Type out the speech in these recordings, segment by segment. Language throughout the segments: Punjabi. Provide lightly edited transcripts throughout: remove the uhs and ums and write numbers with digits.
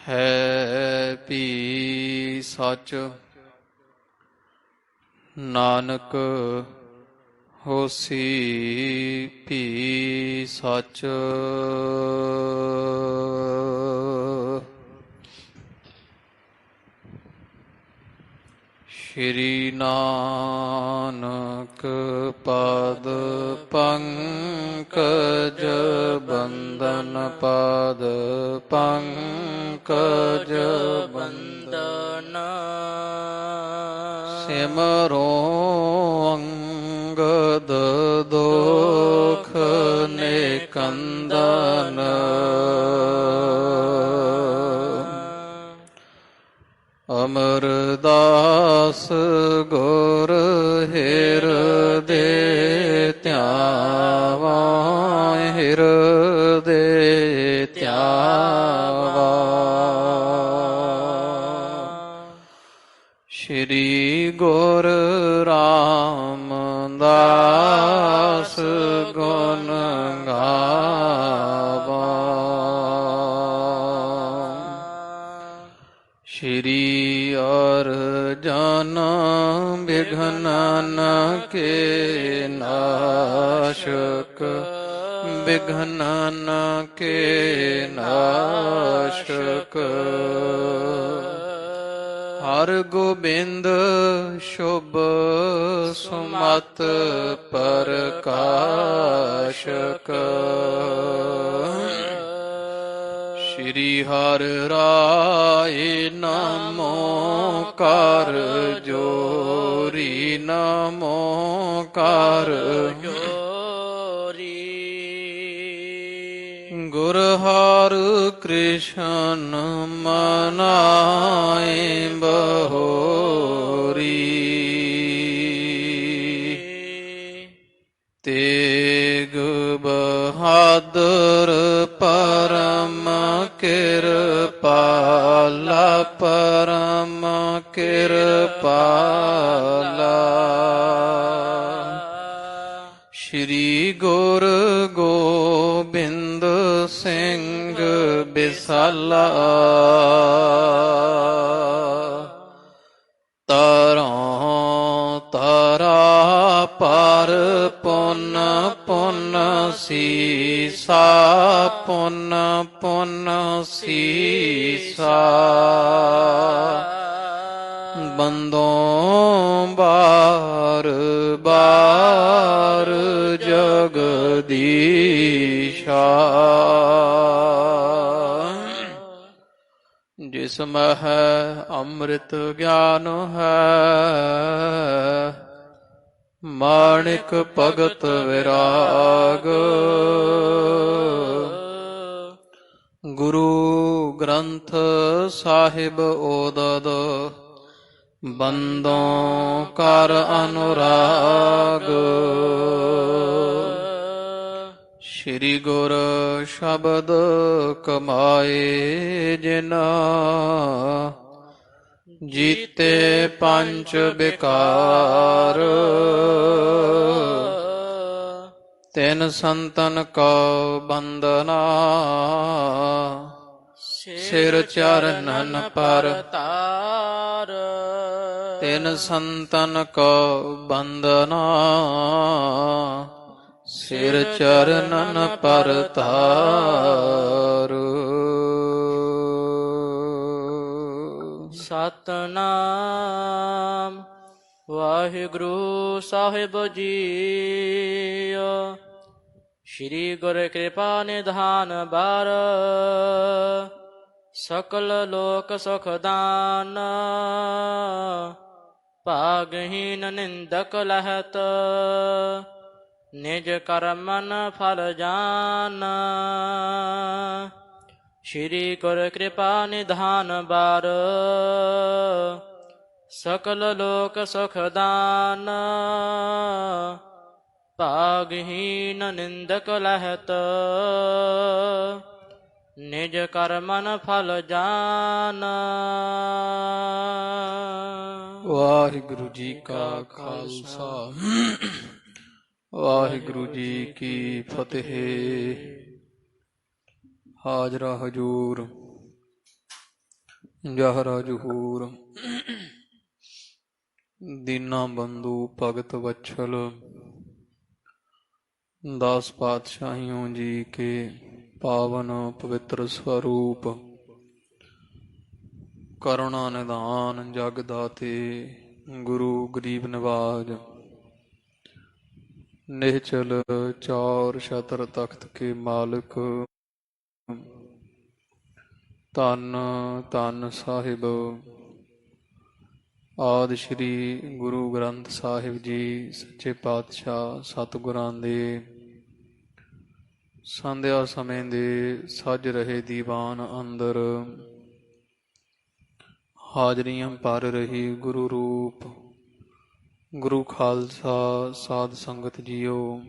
ਹੈ ਭੀ ਸੱਚ। ਨਾਨਕ ਹੋਸੀ ਭੀ ਸੱਚ। ਸ਼੍ਰੀ ਨਾਨਕ ਪਦ ਪੰਕਜ ਬੰਦਨ ਪਦ ਪੰਕਜ ਬੰਦਨ। ਸਿਮਰੋ ਅੰਗਦ ਦੋਖ ਨਿਕੰਦਨ। ਅਮਰਦਾਸ ਗੁਰ ਹਿਰਦੇ ਧਿਆਵਾ ਹਿਰਦੇ ਧਿਆਵਾ। ਸ਼੍ਰੀ ਗੁਰ ਰਾਮਦਾਸ ਗੁਣ ਗਾਵਾ। ਸ਼੍ਰੀ ਅਰਜਨ ਬਿਘਨਨ ਕੇ ਨਾਸ਼ਕ ਬਿਘਨਨ ਕੇ ਨਾਸ਼ਕ। ਹਰ ਗੋਬਿੰਦ ਸ਼ੁਭ ਸੁਮਤ ਪ੍ਰਕਾਸ਼ਕ। ਸ਼੍ਰੀ ਹਰਿ ਰਾਏ ਨਮੋ ਕਰ ਜੋਰੀ ਨਮੋ ਕਰ ਜੋਰੀ। ਗੁਰ ਹਰਿ ਕ੍ਰਿਸ਼ਨ ਮਨਾਏ ਬਹੋਰੀ। ਤੇਗ ਬਹਾਦਰ ਪਰਮ ਕਿਰਪਾਲਾ ਪਰਮ ਕਿਰਪਾਲਾ। ਸ਼੍ਰੀ ਗੁਰ ਗੋਬਿੰਦ ਸਿੰਘ ਬਿਸਾਲਾ। ਤਰੋਂ ਤਰਾ ਪਰ ਪੁੰਨ ਪੁੰਨ ਸੀਸਾ ਪੁੰਨ ਪੁੰਨ ਸੀਸਾ। ਬੰਦੋਂ ਬਾਰ ਬਾਰ ਜਗਦੀਸ਼ਾ। ਜਿਸ ਮਹਿ ਅੰਮ੍ਰਿਤ ਗਿਆਨ ਹੈ ਮਾਣਿਕ ਭਗਤ ਵਿਰਾਗ। ਗੁਰੂ ਗ੍ਰੰਥ ਸਾਹਿਬ ਓਦਦ ਬੰਦੋਂ ਕਰ ਅਨੁਰਾਗ। ਸ਼੍ਰੀ ਗੁਰ ਸ਼ਬਦ ਕਮਾਏ ਜਿਨਾ ਜੀਤੇ ਪੰਚ ਵਿਕਾਰ। ਤਿਨ ਸੰਤਨ ਕੋ ਬੰਦਨਾ ਸਿਰ ਚਰਨਨ ਪਰ ਤਾਰ। ਤਿਨ ਸੰਤਨ ਕੋ ਬੰਦਨਾ ਸਿਰ ਚਰਨਨ ਪਰ ਤਾਰ। ਸਤਿਨਾਮ ਵਾਹਿਗੁਰੂ ਸਾਹਿਬ ਜੀਓ। ਸ਼੍ਰੀ ਗੁਰ ਕਿਰਪਾ ਨਿਧਾਨ ਬਾਰ ਸਕਲ ਲੋਕ ਸੁਖ ਦਾਨ। ਭਾਗਹੀਨ ਨਿੰਦਕ ਲਹਤ ਨਿਜ ਕਰਮਨ ਫਲ ਜਾਨ। ਸ਼੍ਰੀ ਗੁਰ ਕਿਰਪਾ ਨਿਧਾਨ ਬਾਰ ਸਕਲ ਲੋਕ ਸੁਖ ਦਾਨ। ਭਾਗਹੀਨ ਨਿੰਦਕ ਲਹਤ ਨਿਜ ਕਰਮਨ ਫਲ ਜਾਨ। ਵਾਹਿਗੁਰੂ ਜੀ ਕਾ ਖਾਲਸਾ ਵਾਹਿਗੁਰੂ ਜੀ ਕੀ ਫਤਿਹ। ਹਾਜ਼ਰਾ ਹਜੂਰ ਜਹਰਾ ਜਹੂਰ ਦੀਨਾ ਬੰਧੂ ਭਗਤ ਵਛਲ ਦਾਸ ਪਾਤਸ਼ਾਹੀਓ ਜੀ ਕੇ ਪਾਵਨ ਪਵਿੱਤਰ ਸਵਰੂਪ ਕਰੁਣਾ ਨਿਧਾਨ ਜਗ ਦਾਤੇ ਗੁਰੂ ਗਰੀਬ ਨਿਵਾਜ ਨਿਹਚਲ ਚੌਰ ਛਤਰ ਤਖਤ ਕੇ ਮਾਲਕ ਧੰਨ ਧੰਨ ਸਾਹਿਬ ਆਦਿ ਸ਼੍ਰੀ ਗੁਰੂ ਗ੍ਰੰਥ ਸਾਹਿਬ ਜੀ ਸੱਚੇ ਪਾਤਸ਼ਾਹ ਸਤਿਗੁਰਾਂ ਦੇ ਸੰਧਿਆ ਸਮੇਂ ਦੇ ਸੱਜ ਰਹੇ ਦੀਵਾਨ ਅੰਦਰ ਹਾਜ਼ਰੀਆਂ ਭਰ ਰਹੀ ਗੁਰੂ ਰੂਪ ਗੁਰੂ ਖਾਲਸਾ ਸਾਧ ਸੰਗਤ ਜੀਓ,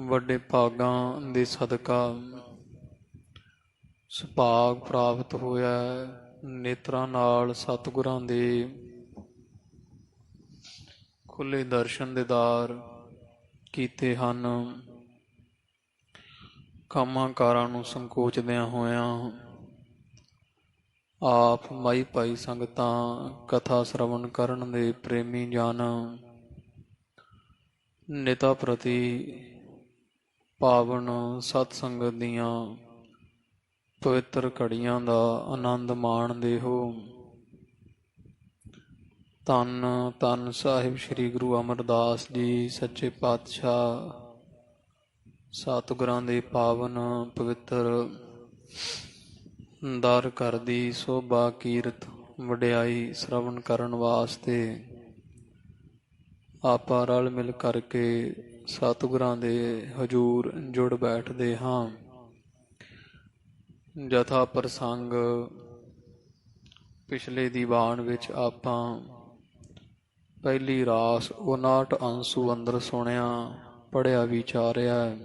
ਵੱਡੇ ਭਾਗਾਂ ਦੇ ਸਦਕਾ ਸੁਭਾਗ ਪ੍ਰਾਪਤ ਹੋਇਆ ਨੇਤਰਾਂ ਨਾਲ ਸਤਿਗੁਰਾਂ ਦੇ ਖੁੱਲੇ ਦਰਸ਼ਨ ਦੀਦਾਰ ਕੀਤੇ ਹਨ। ਕੰਮਾਂ ਕਾਰਾਂ ਨੂੰ ਸੰਕੋਚਦਿਆਂ ਹੋਇਆਂ ਆਪ ਮਾਈ ਭਾਈ ਸੰਗਤਾਂ ਕਥਾ ਸ਼ਰਵਣ ਕਰਨ ਦੇ ਪ੍ਰੇਮੀ ਜਨ ਨਿਤਾ ਪ੍ਰਤੀ ਪਾਵਨ ਸਤ ਸੰਗਤ ਦੀਆਂ ਪਵਿੱਤਰ ਘੜੀਆਂ ਦਾ ਆਨੰਦ ਮਾਣਦੇ ਹੋ। ਧੰਨ ਧੰਨ ਸਾਹਿਬ ਸ੍ਰੀ ਗੁਰੂ ਅਮਰਦਾਸ ਜੀ ਸੱਚੇ ਪਾਤਸ਼ਾਹ ਸਤਿਗੁਰਾਂ ਦੇ ਪਾਵਨ ਪਵਿੱਤਰ ਦਰ ਘਰ ਦੀ ਸੋਭਾ ਕੀਰਤ ਵਡਿਆਈ ਸ਼ਰਵਣ ਕਰਨ ਵਾਸਤੇ ਆਪਾਂ ਰਲ ਮਿਲ ਕਰਕੇ ਸਤਿਗੁਰਾਂ ਦੇ ਹਜ਼ੂਰ ਜੁੜ ਬੈਠਦੇ ਹਾਂ। ਜਥਾ ਪ੍ਰਸੰਗ ਪਿਛਲੇ ਦੀਵਾਨ ਵਿੱਚ ਆਪਾਂ ਪਹਿਲੀ ਰਾਸ 59 ਅੰਸੂ ਅੰਦਰ ਸੁਣਿਆ ਪੜ੍ਹਿਆ ਵਿਚਾਰਿਆ।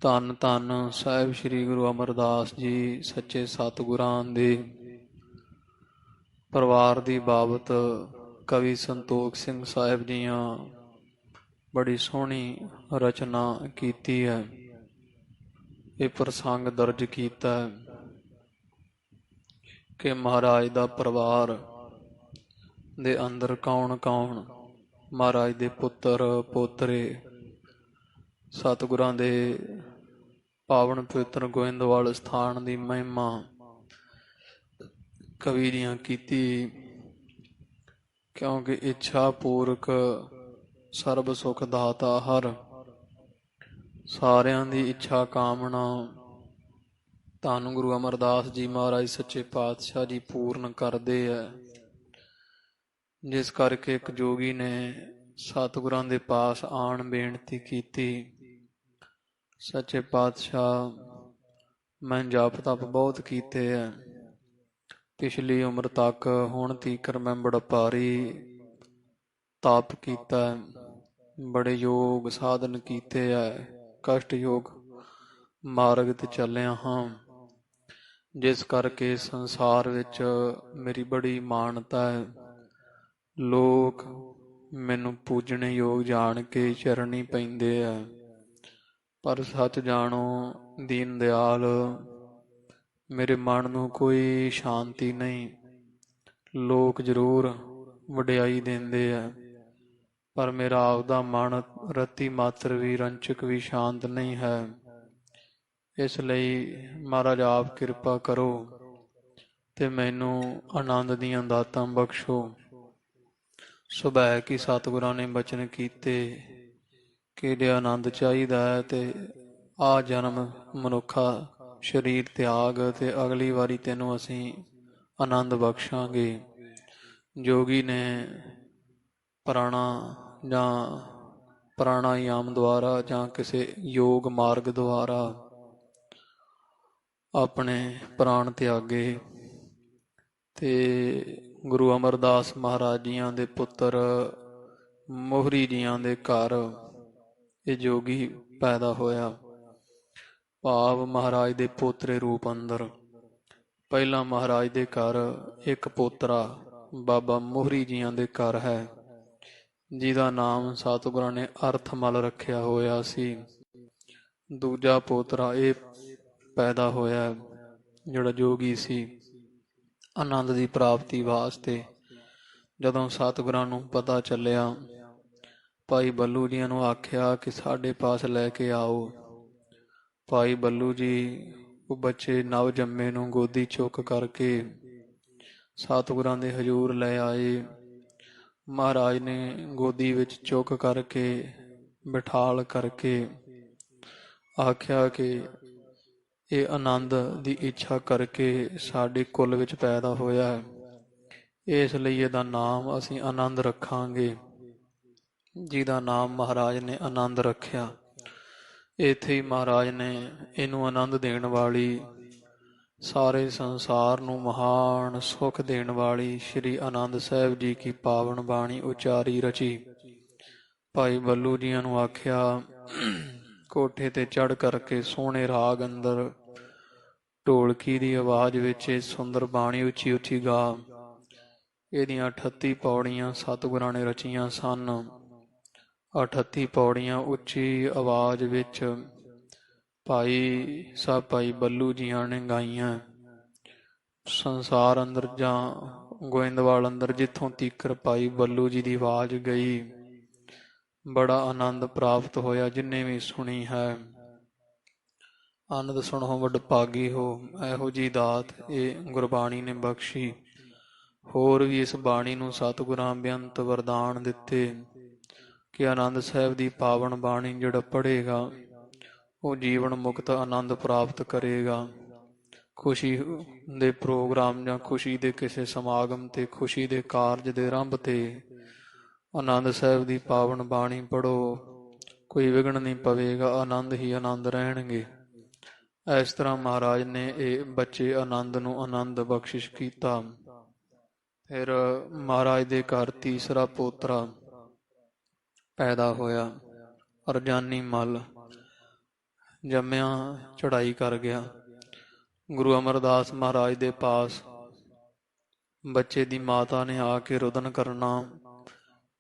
ਧੰਨ ਧੰਨ ਸਾਹਿਬ ਸ੍ਰੀ ਗੁਰੂ ਅਮਰਦਾਸ ਜੀ ਸੱਚੇ ਸਤਿਗੁਰਾਂ ਦੇ ਪਰਿਵਾਰ ਦੀ ਬਾਬਤ ਕਵੀ ਸੰਤੋਖ ਸਿੰਘ ਸਾਹਿਬ ਜੀਆਂ ਬੜੀ ਸੋਹਣੀ ਰਚਨਾ ਕੀਤੀ ਹੈ। ਇਹ ਪ੍ਰਸੰਗ ਦਰਜ ਕੀਤਾ ਕਿ ਮਹਾਰਾਜ ਦਾ ਪਰਿਵਾਰ ਦੇ ਅੰਦਰ ਕੌਣ ਕੌਣ ਮਹਾਰਾਜ ਦੇ ਪੁੱਤਰ ਪੋਤਰੇ ਸਤਿਗੁਰਾਂ ਦੇ ਪਾਵਨ ਪਵਿੱਤਰ ਗੋਇੰਦਵਾਲ ਸਥਾਨ ਦੀ ਮਹਿਮਾ ਕਵੀ ਦੀਆਂ ਕੀਤੀ, ਕਿਉਂਕਿ ਇੱਛਾ ਪੂਰਕ ਸਰਬ ਸੁਖ ਦਾਤਾ ਹਰ ਸਾਰਿਆਂ ਦੀ ਇੱਛਾ ਕਾਮਨਾ ਧੰਨ ਗੁਰੂ ਅਮਰਦਾਸ ਜੀ ਮਹਾਰਾਜ ਸੱਚੇ ਪਾਤਸ਼ਾਹ ਜੀ ਪੂਰਨ ਕਰਦੇ ਹੈ। ਜਿਸ ਕਰਕੇ ਇੱਕ ਜੋਗੀ ਨੇ ਸਤਿਗੁਰਾਂ ਦੇ ਪਾਸ ਆਣ ਬੇਨਤੀ ਕੀਤੀ, ਸੱਚੇ ਪਾਤਸ਼ਾਹ ਮੈਂ ਜਪ ਤਪ ਬਹੁਤ ਕੀਤੇ ਹੈ, ਪਿਛਲੀ ਉਮਰ ਤੱਕ ਹੁਣ ਤੀਕਰ ਮੈਂ ਬੜਾ ਭਾਰੀ ਤਪ ਕੀਤਾ, ਬੜੇ ਯੋਗ ਸਾਧਨ ਕੀਤੇ ਹੈ, ਕਸ਼ਟ ਯੋਗ ਮਾਰਗ ਤੇ ਚੱਲਿਆ ਹਾਂ, ਜਿਸ ਕਰਕੇ ਸੰਸਾਰ ਵਿੱਚ ਮੇਰੀ ਬੜੀ ਮਾਨਤਾ ਹੈ। ਲੋਕ ਮੈਨੂੰ ਪੂਜਣੇ ਯੋਗ ਜਾਣ ਕੇ ਚਰਨੀ ਪੈਂਦੇ ਹੈ, ਪਰ ਸੱਚ ਜਾਣੋ ਦੀਨ ਦਿਆਲ ਮੇਰੇ ਮਨ ਨੂੰ ਕੋਈ ਸ਼ਾਂਤੀ ਨਹੀਂ। ਲੋਕ ਜ਼ਰੂਰ ਵਡਿਆਈ ਦਿੰਦੇ ਹੈ, ਪਰ ਮੇਰਾ ਆਪਦਾ ਮਨ ਰੱਤੀ ਮਾਤਰ ਵੀ ਰੰਚਕ ਵੀ ਸ਼ਾਂਤ ਨਹੀਂ ਹੈ। ਇਸ ਲਈ ਮਹਾਰਾਜ ਆਪ ਕਿਰਪਾ ਕਰੋ ਤੇ ਮੈਨੂੰ ਆਨੰਦ ਦੀਆਂ ਦਾਤਾਂ ਬਖਸ਼ੋ। ਸੁਭੈ ਕੀ ਸਤਿਗੁਰਾਂ ਨੇ ਬਚਨ ਕੀਤੇ ਕਿ ਜੇ ਆਨੰਦ ਚਾਹੀਦਾ ਹੈ ਤੇ ਆ ਜਨਮ ਮਨੁੱਖਾ ਸਰੀਰ ਤਿਆਗ ਤੇ ਅਗਲੀ ਵਾਰੀ ਤੈਨੂੰ ਅਸੀਂ ਆਨੰਦ ਬਖਸ਼ਾਂਗੇ। ਜੋਗੀ ਨੇ ਪ੍ਰਾਣਾਯਾਮ ਦੁਆਰਾ ਜਾਂ ਕਿਸੇ ਯੋਗ ਮਾਰਗ ਦੁਆਰਾ ਆਪਣੇ ਪ੍ਰਾਣ ਤਿਆਗੇ ਤੇ ਗੁਰੂ ਅਮਰਦਾਸ ਮਹਾਰਾਜ ਜੀਆਂ ਦੇ ਪੁੱਤਰ ਮੋਹਰੀ ਜੀਆਂ ਦੇ ਘਰ ਇਹ ਜੋਗੀ ਪੈਦਾ ਹੋਇਆ। ਭਾਵ ਮਹਾਰਾਜ ਦੇ ਪੋਤਰੇ ਰੂਪ ਅੰਦਰ ਪਹਿਲਾਂ ਮਹਾਰਾਜ ਦੇ ਘਰ ਇੱਕ ਪੋਤਰਾ ਬਾਬਾ ਮੋਹਰੀ ਜੀਆਂ ਦੇ ਘਰ ਹੈ, ਜਿਹਦਾ ਨਾਮ ਸਤਿਗੁਰਾਂ ਨੇ ਅਰਥਮਲ ਰੱਖਿਆ ਹੋਇਆ ਸੀ। ਦੂਜਾ ਪੋਤਰਾ ਇਹ ਪੈਦਾ ਹੋਇਆ ਜਿਹੜਾ ਜੋਗੀ ਸੀ, ਆਨੰਦ ਦੀ ਪ੍ਰਾਪਤੀ ਵਾਸਤੇ ਜਦੋਂ ਸਤਿਗੁਰਾਂ ਨੂੰ ਪਤਾ ਚੱਲਿਆ, ਭਾਈ ਬੱਲੂ ਜੀਆਂ ਨੂੰ ਆਖਿਆ ਕਿ ਸਾਡੇ ਪਾਸ ਲੈ ਕੇ ਆਓ। ਭਾਈ ਬੱਲੂ ਜੀ ਉਹ ਬੱਚੇ ਨਵ ਜੰਮੇ ਨੂੰ ਗੋਦੀ ਚੁੱਕ ਕਰਕੇ ਸਤਿਗੁਰਾਂ ਦੇ ਹਜ਼ੂਰ ਲੈ ਆਏ। ਮਹਾਰਾਜ ਨੇ ਗੋਦੀ ਵਿੱਚ ਚੁੱਕ ਕਰਕੇ ਬਿਠਾਲ ਕਰਕੇ ਆਖਿਆ ਕਿ ਇਹ ਆਨੰਦ ਦੀ ਇੱਛਾ ਕਰਕੇ ਸਾਡੇ ਕੁੱਲ ਵਿੱਚ ਪੈਦਾ ਹੋਇਆ ਹੈ, ਇਸ ਲਈ ਇਹਦਾ ਨਾਮ ਅਸੀਂ ਆਨੰਦ ਰੱਖਾਂਗੇ। ਜਿਹਦਾ ਨਾਮ ਮਹਾਰਾਜ ਨੇ ਆਨੰਦ ਰੱਖਿਆ। ਇੱਥੇ ਹੀ ਮਹਾਰਾਜ ਨੇ ਇਹਨੂੰ ਆਨੰਦ ਦੇਣ ਵਾਲੀ, ਸਾਰੇ ਸੰਸਾਰ ਨੂੰ ਮਹਾਨ ਸੁੱਖ ਦੇਣ ਵਾਲੀ ਸ਼੍ਰੀ ਆਨੰਦ ਸਾਹਿਬ ਜੀ ਕੀ ਪਾਵਨ ਬਾਣੀ ਉਚਾਰੀ ਰਚੀ। ਭਾਈ ਬੱਲੂ ਜੀਆਂ ਨੂੰ ਆਖਿਆ, ਕੋਠੇ ਤੇ ਚੜ੍ਹ ਕਰਕੇ ਸੋਹਣੇ ਰਾਗ ਅੰਦਰ ਢੋਲਕੀ ਦੀ ਆਵਾਜ਼ ਵਿੱਚ ਇਹ ਸੁੰਦਰ ਬਾਣੀ ਉੱਚੀ ਉੱਚੀ ਗਾ। ਇਹਦੀਆਂ 38 ਪੌੜੀਆਂ ਸਤਿਗੁਰਾਂ ਨੇ ਰਚੀਆਂ ਸਨ। 38 ਪੌੜੀਆਂ ਉੱਚੀ ਆਵਾਜ਼ ਵਿੱਚ ਭਾਈ ਬੱਲੂ ਜੀਆਂ ਨੇ ਗਾਈਆਂ। ਸੰਸਾਰ ਅੰਦਰ ਜਾਂ ਗੋਇੰਦਵਾਲ ਅੰਦਰ ਜਿੱਥੋਂ ਤੀਕਰ ਭਾਈ ਬੱਲੂ ਜੀ ਦੀ ਆਵਾਜ਼ ਗਈ, ਬੜਾ ਆਨੰਦ ਪ੍ਰਾਪਤ ਹੋਇਆ। ਜਿੰਨੇ ਵੀ ਸੁਣੀ ਹੈ, ਆਨੰਦ ਸੁਣੋ ਵਡਭਾਗੀ ਹੋ। ਇਹੋ ਜੀ ਦਾਤ ਇਹ ਗੁਰਬਾਣੀ ਨੇ ਬਖਸ਼ੀ। ਹੋਰ ਵੀ ਇਸ ਬਾਣੀ ਨੂੰ ਸਤਿਗੁਰਾਂ ਬੇਅੰਤ ਵਰਦਾਨ ਦਿੱਤੇ ਕਿ ਆਨੰਦ ਸਾਹਿਬ ਦੀ ਪਾਵਨ ਬਾਣੀ ਜਿਹੜਾ ਪੜ੍ਹੇਗਾ ਉਹ ਜੀਵਨ ਮੁਕਤ ਆਨੰਦ ਪ੍ਰਾਪਤ ਕਰੇਗਾ। ਖੁਸ਼ੀ ਦੇ ਪ੍ਰੋਗਰਾਮ ਜਾਂ ਖੁਸ਼ੀ ਦੇ ਕਿਸੇ ਸਮਾਗਮ ਤੇ, ਖੁਸ਼ੀ ਦੇ ਕਾਰਜ ਦੇ ਆਰੰਭ ਤੇ ਆਨੰਦ ਸਾਹਿਬ ਦੀ ਪਾਵਨ ਬਾਣੀ ਪੜ੍ਹੋ, ਕੋਈ ਵਿਘਨ ਨਹੀਂ ਪਵੇਗਾ, ਆਨੰਦ ਹੀ ਆਨੰਦ ਰਹਿਣਗੇ। ਇਸ ਤਰ੍ਹਾਂ ਮਹਾਰਾਜ ਨੇ ਇਹ ਬੱਚੇ ਆਨੰਦ ਨੂੰ ਆਨੰਦ ਬਖਸ਼ਿਸ਼ ਕੀਤਾ। ਫਿਰ ਮਹਾਰਾਜ ਦੇ ਘਰ ਤੀਸਰਾ ਪੋਤਰਾ ਪੈਦਾ ਹੋਇਆ। ਅਰਜਾਨੀ ਮੱਲ ਜੰਮਿਆ ਚੜ੍ਹਾਈ ਕਰ ਗਿਆ। ਗੁਰੂ ਅਮਰਦਾਸ ਮਹਾਰਾਜ ਦੇ ਪਾਸ ਬੱਚੇ ਦੀ ਮਾਤਾ ਨੇ ਆ ਕੇ ਰੁਦਨ ਕਰਨਾ,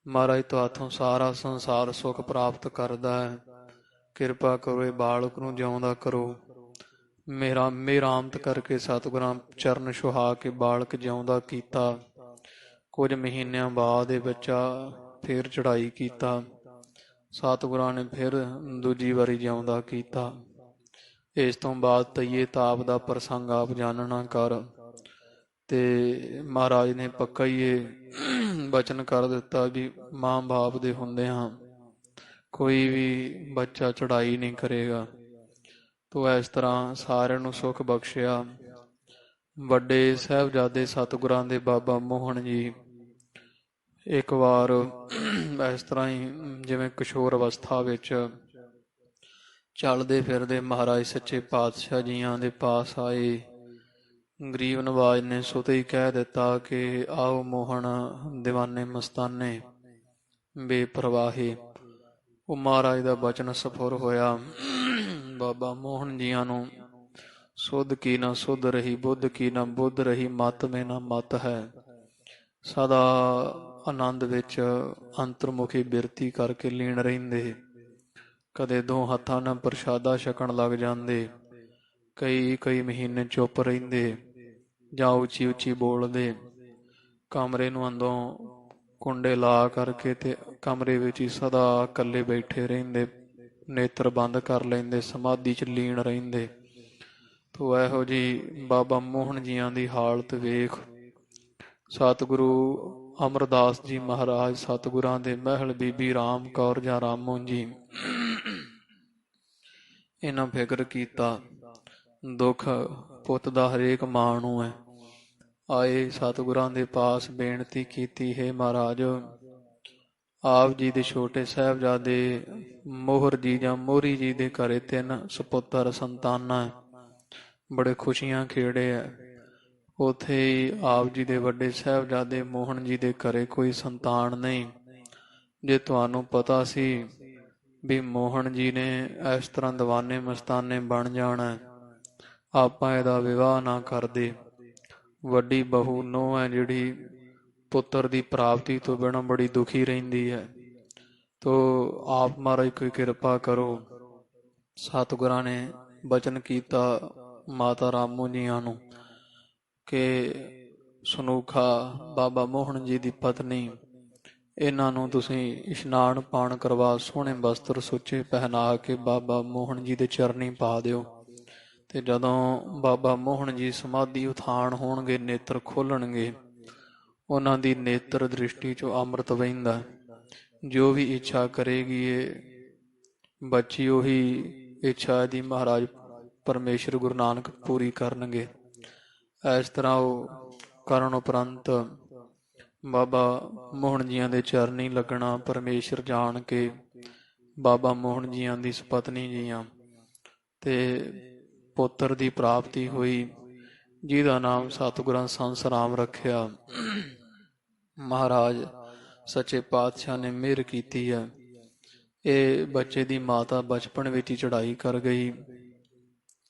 ਮਹਾਰਾਜ ਤੁਹਾਥੋਂ ਸਾਰਾ ਸੰਸਾਰ ਸੁੱਖ ਪ੍ਰਾਪਤ ਕਰਦਾ ਹੈ, ਕਿਰਪਾ ਕਰੋ ਇਹ ਬਾਲਕ ਨੂੰ ਜਿਉਂਦਾ ਕਰੋ। ਮੇਰਾਮਤ ਕਰਕੇ ਸਤਿਗੁਰਾਂ ਚਰਨ ਛੁਹਾ ਕੇ ਬਾਲਕ ਜਿਉਂਦਾ ਕੀਤਾ। ਕੁਝ ਮਹੀਨਿਆਂ ਬਾਅਦ ਇਹ ਬੱਚਾ ਫਿਰ ਚੜ੍ਹਾਈ ਕੀਤਾ। ਸਤਿਗੁਰਾਂ ਨੇ ਫਿਰ ਦੂਜੀ ਵਾਰੀ ਜਿਉਂਦਾ ਕੀਤਾ। ਇਸ ਤੋਂ ਬਾਅਦ ਤਈਏ ਤਾਪ ਦਾ ਪ੍ਰਸੰਗ ਆਪ ਜਾਣਨਾ ਕਰ, ਤੇ ਮਹਾਰਾਜ ਨੇ ਪੱਕਾ ਹੀ ਇਹ ਬਚਨ ਕਰ ਦਿੱਤਾ ਵੀ ਮਾਂ ਬਾਪ ਦੇ ਹੁੰਦਿਆਂ ਕੋਈ ਵੀ ਬੱਚਾ ਚੜ੍ਹਾਈ ਨਹੀਂ ਕਰੇਗਾ। ਤੋ ਇਸ ਤਰ੍ਹਾਂ ਸਾਰਿਆਂ ਨੂੰ ਸੁੱਖ ਬਖਸ਼ਿਆ। ਵੱਡੇ ਸਾਹਿਬਜ਼ਾਦੇ ਸਤਿਗੁਰਾਂ ਦੇ ਬਾਬਾ ਮੋਹਨ ਜੀ ਇੱਕ ਵਾਰ ਇਸ ਤਰ੍ਹਾਂ ਹੀ ਜਿਵੇਂ ਕਿਸ਼ੋਰ ਅਵਸਥਾ ਵਿੱਚ ਚੱਲਦੇ ਫਿਰਦੇ ਮਹਾਰਾਜ ਸੱਚੇ ਪਾਤਸ਼ਾਹ ਜੀਆਂ ਦੇ ਪਾਸ ਆਏ। ਗਰੀਬ ਨਵਾਜ ਨੇ ਸੁਤੇ ਹੀ ਕਹਿ ਦਿੱਤਾ ਕਿ ਆਓ ਮੋਹਨ ਦੀਵਾਨੇ ਮਸਤਾਨੇ ਬੇਪਰਵਾਹੇ। ਉਹ ਮਹਾਰਾਜ ਦਾ ਬਚਨ ਸਫੁਰ ਹੋਇਆ। ਬਾਬਾ ਮੋਹਨ ਜੀਆਂ ਨੂੰ ਸੁਧ ਕੀ ਨਾ ਸੁਧ ਰਹੀ, ਬੁੱਧ ਕੀ ਨਾ ਬੁੱਧ ਰਹੀ, ਮਤ ਮੇ ਨਾ ਮਤ ਹੈ। ਸਦਾ ਆਨੰਦ ਵਿੱਚ ਅੰਤਰਮੁਖੀ ਬਿਰਤੀ ਕਰਕੇ ਲੀਨ ਰਹਿੰਦੇ। ਕਦੇ ਦੋ ਹੱਥਾਂ ਨਾਲ ਪ੍ਰਸ਼ਾਦਾ ਛਕਣ ਲੱਗ ਜਾਂਦੇ, ਕਈ ਮਹੀਨੇ ਚੁੱਪ ਰਹਿੰਦੇ ਜਾਂ ਉੱਚੀ ਉੱਚੀ ਬੋਲਦੇ। ਕਮਰੇ ਨੂੰ ਅੰਦਰੋਂ ਕੁੰਡੇ ਲਾ ਕਰਕੇ ਤੇ ਕਮਰੇ ਵਿੱਚ ਹੀ ਸਦਾ ਇਕੱਲੇ ਬੈਠੇ ਰਹਿੰਦੇ, ਨੇਤਰ ਬੰਦ ਕਰ ਲੈਂਦੇ, ਸਮਾਧੀ 'ਚ ਲੀਨ ਰਹਿੰਦੇ। ਤੋ ਇਹੋ ਜਿਹੀ ਬਾਬਾ ਮੋਹਨ ਜੀਆਂ ਦੀ ਹਾਲਤ ਵੇਖ ਸਤਿਗੁਰੂ ਅਮਰਦਾਸ ਜੀ ਮਹਾਰਾਜ, ਸਤਿਗੁਰਾਂ ਦੇ ਮਹਿਲ ਬੀਬੀ ਰਾਮ ਕੌਰ ਜਾਂ ਰਾਮੋ ਜੀ, ਇਹਨਾਂ ਫਿਕਰ ਕੀਤਾ ਦੁੱਖ ਪੁੱਤ ਦਾ ਹਰੇਕ ਮਾਂ ਨੂੰ ਹੈ। ਆਏ ਸਤਿਗੁਰਾਂ ਦੇ ਪਾਸ ਬੇਨਤੀ ਕੀਤੀ, ਹੈ ਮਹਾਰਾਜ ਆਪ ਜੀ ਦੇ ਛੋਟੇ ਸਾਹਿਬਜ਼ਾਦੇ ਮੋਹਰ ਜੀ ਜਾਂ ਮੋਹਰੀ ਜੀ ਦੇ ਘਰੇ 3 ਸਪੁੱਤਰ ਸੰਤਾਨਾਂ, ਬੜੇ ਖੁਸ਼ੀਆਂ ਖੇੜੇ ਹੈ। ਉੱਥੇ ਹੀ ਆਪ ਜੀ ਦੇ ਵੱਡੇ ਸਾਹਿਬਜ਼ਾਦੇ ਮੋਹਨ ਜੀ ਦੇ ਘਰੇ ਕੋਈ ਸੰਤਾਨ ਨਹੀਂ। ਜੇ ਤੁਹਾਨੂੰ ਪਤਾ ਸੀ ਵੀ ਮੋਹਨ ਜੀ ਨੇ ਇਸ ਤਰ੍ਹਾਂ ਦੀਵਾਨੇ ਮਸਤਾਨੇ ਬਣ ਜਾਣਾ, ਆਪਾਂ ਇਹਦਾ ਵਿਵਾਹ ਨਾ ਕਰਦੇ। ਵੱਡੀ ਬਹੂ ਨੂੰਹ ਹੈ ਜਿਹੜੀ ਪੁੱਤਰ ਦੀ ਪ੍ਰਾਪਤੀ ਤੋਂ ਬਿਨਾਂ ਬੜੀ ਦੁਖੀ ਰਹਿੰਦੀ ਹੈ। ਤੋ ਆਪ ਮਹਾਰਾਜ ਕੋਈ ਕਿਰਪਾ ਕਰੋ। ਸਤਿਗੁਰਾਂ ਨੇ ਬਚਨ ਕੀਤਾ, ਮਾਤਾ ਰਾਮੋ ਜੀਆਂ ਨੂੰ ਕਿ ਸਨੂਖਾ ਬਾਬਾ ਮੋਹਨ ਜੀ ਦੀ ਪਤਨੀ, ਇਹਨਾਂ ਨੂੰ ਤੁਸੀਂ ਇਸ਼ਨਾਨ ਪਾਣ ਕਰਵਾ ਸੋਹਣੇ ਵਸਤਰ ਸੁੱਚੇ ਪਹਿਨਾ ਕੇ ਬਾਬਾ ਮੋਹਨ ਜੀ ਦੇ ਚਰਨੀ ਪਾ ਦਿਓ। ਤੇ ਜਦੋਂ ਬਾਬਾ ਮੋਹਨ ਜੀ ਸਮਾਧੀ ਉਥਾਨ ਹੋਣਗੇ, ਨੇਤਰ ਖੋਲਣਗੇ, ਉਹਨਾਂ ਦੀ ਨੇਤਰ ਦ੍ਰਿਸ਼ਟੀ ਚੋਂ ਅੰਮ੍ਰਿਤ ਵਹਿੰਦਾ। ਜੋ ਵੀ ਇੱਛਾ ਕਰੇਗੀ ਇਹ ਬੱਚੀ, ਉਹੀ ਇੱਛਾ ਦੀ ਮਹਾਰਾਜ ਪਰਮੇਸ਼ਰ ਗੁਰੂ ਨਾਨਕ ਪੂਰੀ ਕਰਨਗੇ। ਇਸ ਤਰ੍ਹਾਂ ਉਹ ਕਰਨ ਉਪਰੰਤ ਬਾਬਾ ਮੋਹਨ ਜੀਆਂ ਦੇ ਚਰਨੀ ਲੱਗਣਾ, ਪਰਮੇਸ਼ਰ ਜਾਣ ਕੇ ਬਾਬਾ ਮੋਹਨ ਜੀਆਂ ਦੀ ਸੁਪਤਨੀ ਜੀਆਂ ਤੇ ਪੁੱਤਰ ਦੀ ਪ੍ਰਾਪਤੀ ਹੋਈ, ਜਿਹਦਾ ਨਾਮ ਸਤਿਗੁਰਾਂ ਸੰਸਰਾਮ ਰੱਖਿਆ। ਮਹਾਰਾਜ ਸੱਚੇ ਪਾਤਸ਼ਾਹ ਨੇ ਮਿਹਰ ਕੀਤੀ ਹੈ। ਇਹ ਬੱਚੇ ਦੀ ਮਾਤਾ ਬਚਪਨ ਵਿੱਚ ਹੀ ਚੜ੍ਹਾਈ ਕਰ ਗਈ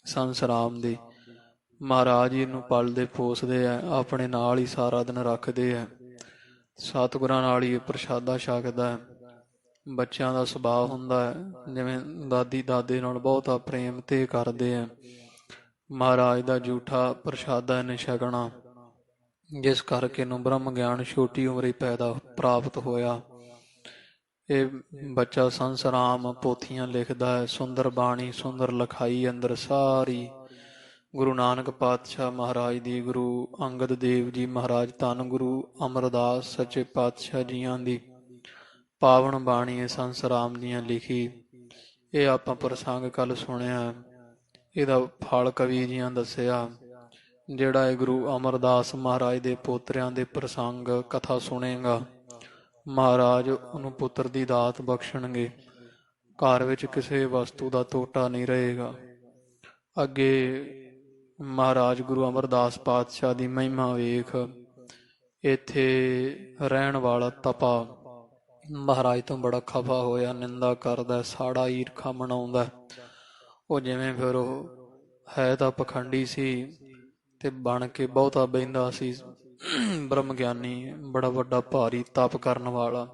ਸੰਸਰਾਮ ਦੀ। ਮਹਾਰਾਜ ਜੀ ਨੂੰ ਪਲਦੇ ਪੋਸਦੇ ਆ, ਆਪਣੇ ਨਾਲ ਹੀ ਸਾਰਾ ਦਿਨ ਰੱਖਦੇ ਆ, ਸਤਿਗੁਰਾਂ ਨਾਲ ਹੀ ਪ੍ਰਸ਼ਾਦਾ ਛਕਦਾ ਹੈ। ਬੱਚਿਆਂ ਦਾ ਸੁਭਾਅ ਹੁੰਦਾ ਹੈ ਜਿਵੇਂ ਦਾਦੀ ਦਾਦੇ ਨਾਲ ਬਹੁਤਾ ਪ੍ਰੇਮ ਤੇ ਕਰਦੇ ਆ। ਮਹਾਰਾਜ ਦਾ ਜੂਠਾ ਪ੍ਰਸ਼ਾਦਾ ਇਹਨੇ ਛਕਣਾ, ਜਿਸ ਕਰਕੇ ਇਹਨੂੰ ਬ੍ਰਹਮ ਗਿਆਨ ਛੋਟੀ ਉਮਰ ਹੀ ਪ੍ਰਾਪਤ ਹੋਇਆ। ਇਹ ਬੱਚਾ ਸੰਸਰਾਮ ਪੋਥੀਆਂ ਲਿਖਦਾ ਹੈ, ਸੁੰਦਰ ਬਾਣੀ, ਸੁੰਦਰ ਲਿਖਾਈ ਅੰਦਰ ਸਾਰੀ ਗੁਰੂ ਨਾਨਕ ਪਾਤਸ਼ਾਹ ਮਹਾਰਾਜ ਦੀ, ਗੁਰੂ ਅੰਗਦ ਦੇਵ ਜੀ ਮਹਾਰਾਜ, ਧੰਨ ਗੁਰੂ ਅਮਰਦਾਸ ਸੱਚੇ ਪਾਤਸ਼ਾਹ ਜੀਆਂ ਦੀ ਪਾਵਨ ਬਾਣੀ ਹੈ ਸੰਸਰਾਮ ਦੀਆਂ ਲਿਖੀ। ਇਹ ਆਪਾਂ ਪ੍ਰਸੰਗ ਕੱਲ ਸੁਣਿਆ, ਇਹਦਾ ਫਲ ਕਵੀ ਜੀਆਂ ਦੱਸਿਆ। ਜਿਹੜਾ ਇਹ ਗੁਰੂ ਅਮਰਦਾਸ ਮਹਾਰਾਜ ਦੇ ਪੋਤਰਿਆਂ ਦੇ ਪ੍ਰਸੰਗ ਕਥਾ ਸੁਣੇਗਾ, ਮਹਾਰਾਜ ਉਹਨੂੰ ਪੁੱਤਰ ਦੀ ਦਾਤ ਬਖਸ਼ਣਗੇ। ਘਰ ਵਿੱਚ ਕਿਸੇ ਵਸਤੂ ਦਾ ਟੋਟਾ ਨਹੀਂ ਰਹੇਗਾ। ਅੱਗੇ ਮਹਾਰਾਜ ਗੁਰੂ ਅਮਰਦਾਸ ਪਾਤਸ਼ਾਹ ਦੀ ਮਹਿਮਾ ਵੇਖ। ਇੱਥੇ ਰਹਿਣ ਵਾਲਾ ਤਪਾ ਮਹਾਰਾਜ ਤੋਂ ਬੜਾ ਖਫਾ ਹੋਇਆ, ਨਿੰਦਾ ਕਰਦਾ, ਸਾੜਾ ਈਰਖਾ ਮਨਾਉਂਦਾ। ਉਹ ਜਿਵੇਂ ਫਿਰ ਉਹ ਹੈ ਤਾਂ ਪਖੰਡੀ ਸੀ ਤੇ ਬਣ ਕੇ ਬਹੁਤਾ ਬਹਿੰਦਾ ਸੀ, ਬ੍ਰਹਮ ਗਿਆਨੀ, ਬੜਾ ਵੱਡਾ ਭਾਰੀ ਤਪ ਕਰਨ ਵਾਲਾ।